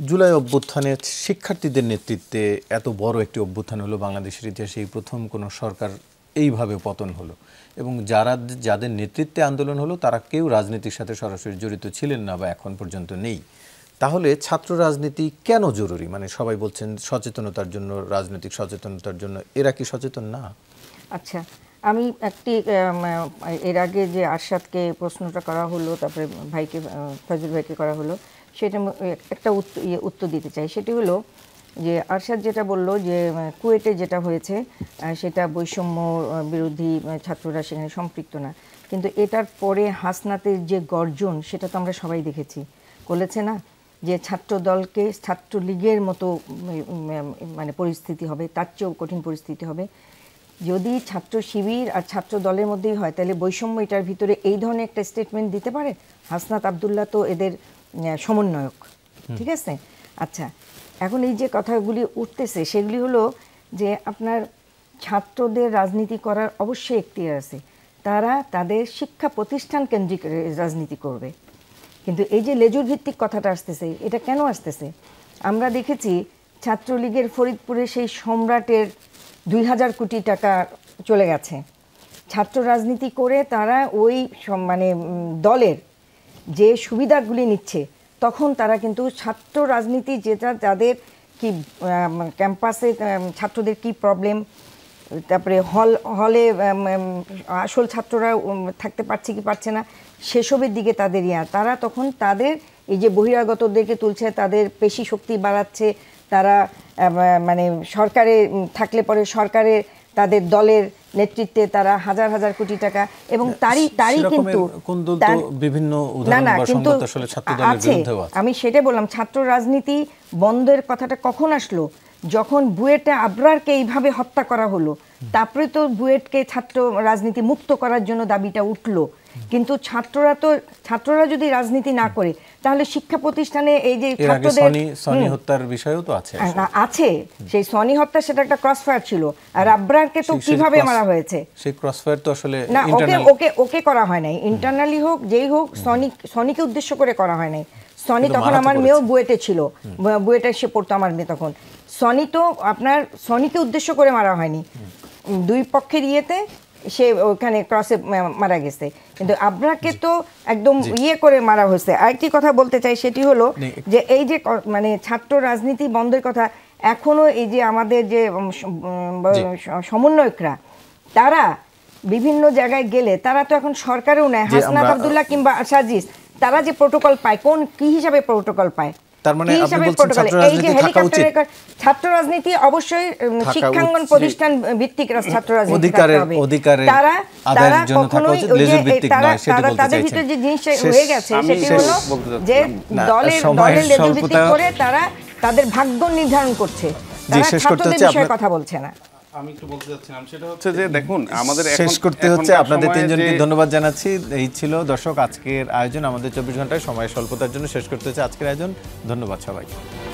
জুলাই অভ্যুত্থানে শিক্ষার্থীদের নেতৃত্বে এত বড় একটি অভ্যুত্থান হলো বাংলাদেশের ইতিহাসে, এই প্রথম কোনো সরকার এইভাবে পতন হলো, এবং যাদের নেতৃত্বে আন্দোলন হলো তারা কেউ রাজনীতির সাথে সরাসরি জড়িত ছিলেন না বা এখন পর্যন্ত নেই। তাহলে ছাত্র রাজনীতি কেন জরুরি? মানে সবাই বলছেন সচেতনতার জন্য, রাজনৈতিক সচেতনতার জন্য, এরা কি সচেতন না? আচ্ছা, আমি একটি এর আগে যে আরশাদকে প্রশ্নটা করা হলো, তারপরে ভাইকে ফজল ভাইকে করা হলো, সেটা একটা উত্তর দিতে চাই। সেটি হলো যে আরশাদ যেটা বলল যে কুয়েটে যেটা হয়েছে সেটা বৈষম্য বিরোধী ছাত্ররা সেখানে সম্পৃক্ত না, কিন্তু এটার পরে হাসনাতের যে গর্জন সেটা তো আমরা সবাই দেখেছি, বলেছে না যে ছাত্র দলকে ছাত্রলীগের মতো মানে পরিস্থিতি হবে, তার চেয়েও কঠিন পরিস্থিতি হবে। যদি ছাত্র শিবির আর ছাত্র দলের মধ্যেই হয় তাহলে বৈষম্য এটার ভিতরে এই ধরনের একটা স্টেটমেন্ট দিতে পারে? হাসনাত আবদুল্লাহ তো এদের সমন্বয়ক, ঠিক আছে? আচ্ছা, এখন এই যে কথাগুলি উঠতেছে সেগুলি হলো যে আপনার ছাত্রদের রাজনীতি করার অবশ্যই এখতিয়ার আছে, তারা তাদের শিক্ষা প্রতিষ্ঠান কেন্দ্রিক রাজনীতি করবে। কিন্তু এই যে লেজুর ভিত্তিক কথাটা আসতেছে, এটা কেন আসতেছে? আমরা দেখেছি ছাত্রলীগের ফরিদপুরে সেই সম্রাটের 2000 কোটি টাকা চলে গেছে। ছাত্র রাজনীতি করে তারা ওই মানে দলের যে সুবিধাগুলি নিচ্ছে, তখন তারা কিন্তু ছাত্র রাজনীতি যেটা যাদের কি ক্যাম্পাসে ছাত্রদের কি প্রবলেম, তারপরে হলে আসল ছাত্ররা থাকতে পারছে কি পারছে না, সেসবের দিকে তাদের তারা তখন তাদের এই যে বহিরাগতদেরকে তুলছে, তাদের পেশি শক্তি বাড়াচ্ছে, তারা মানে সরকারে থাকলে পরে সরকারের তাদের দলের নেতৃত্বে তারা হাজার হাজার কোটি টাকা, এবং তারই কিন্তু বিভিন্ন না কিন্তু আছে। আমি সেটা বললাম, ছাত্র রাজনীতি বন্ধের কথাটা কখন আসলো? যখন বুয়েটে আবরারকে এইভাবে হত্যা করা হলো, তারপরে তো বুয়েটকে ছাত্র রাজনীতি মুক্ত করার জন্য দাবিটা উঠলো। কিন্তু ছাত্ররা যদি রাজনীতি না করে তাহলে শিক্ষা প্রতিষ্ঠানে এই যে ছাত্রদের সনি হত্যার বিষয়ও তো আছে, সেই সনি হত্যা সেটা একটা ক্রসফায়ার ছিল, আর আবরারকে তো কিভাবে মারা হয়েছে সেই ক্রসফায়ার তো আসলে না, ওকে করা হয় নাই, ইন্টারনালি হোক যেই হোক, সনিকে উদ্দেশ্য করে করা হয় নাই। সনি তখন আমার মেয়েও বুয়েটে ছিল, বুয়েটে সে পড়তো আমার মেয়ে তখন। সনি তো আপনার সনিকে উদ্দেশ্য করে মারা হয়নি, দুই পক্ষের ইয়েতে সে ওখানে ক্রসে মারা গেছে, কিন্তু আবরারকে তো একদম করে মারা হয়েছে। আরেকটি কথা বলতে চাই, সেটি হলো যে এই যে মানে ছাত্র রাজনীতি বন্ধের কথা, এখনো এই যে আমাদের যে সমন্বয়করা তারা বিভিন্ন জায়গায় গেলে তারা তো এখন সরকারেও নেয়, হাসনাত আবদুল্লাহ কিংবা সাজিস, তারা যে প্রোটোকল পায়, কি হিসাবে প্রোটোকল পায়? তার মানে আপনি বলছেন ছাত্র রাজনীতি অবশ্যই শিক্ষাঙ্গন প্রতিষ্ঠান ভিত্তিক ছাত্র রাজনীতি তারা কখনোই তাদের ভিতরে যে জিনিসটা হয়ে গেছে সেটি হলো যে দলের লেজুর ভিত্তিক করে তারা তাদের ভাগ্য নির্ধারণ করছে, তারা ছাত্রদের বিষয়ে কথা বলছে না। আমি একটু বলতে চাচ্ছিলাম সেটা হচ্ছে যে দেখুন আমাদের শেষ করতে হচ্ছে। এখনকার আপনাদের সময়ে তিনজনকে যে- ধন্যবাদ জানাচ্ছি। এই ছিল দর্শক আজকের আয়োজন। আমাদের 24 ঘন্টায় সময় স্বল্পতার জন্য শেষ করতে হচ্ছে আজকের আয়োজন। ধন্যবাদ সবাইকে।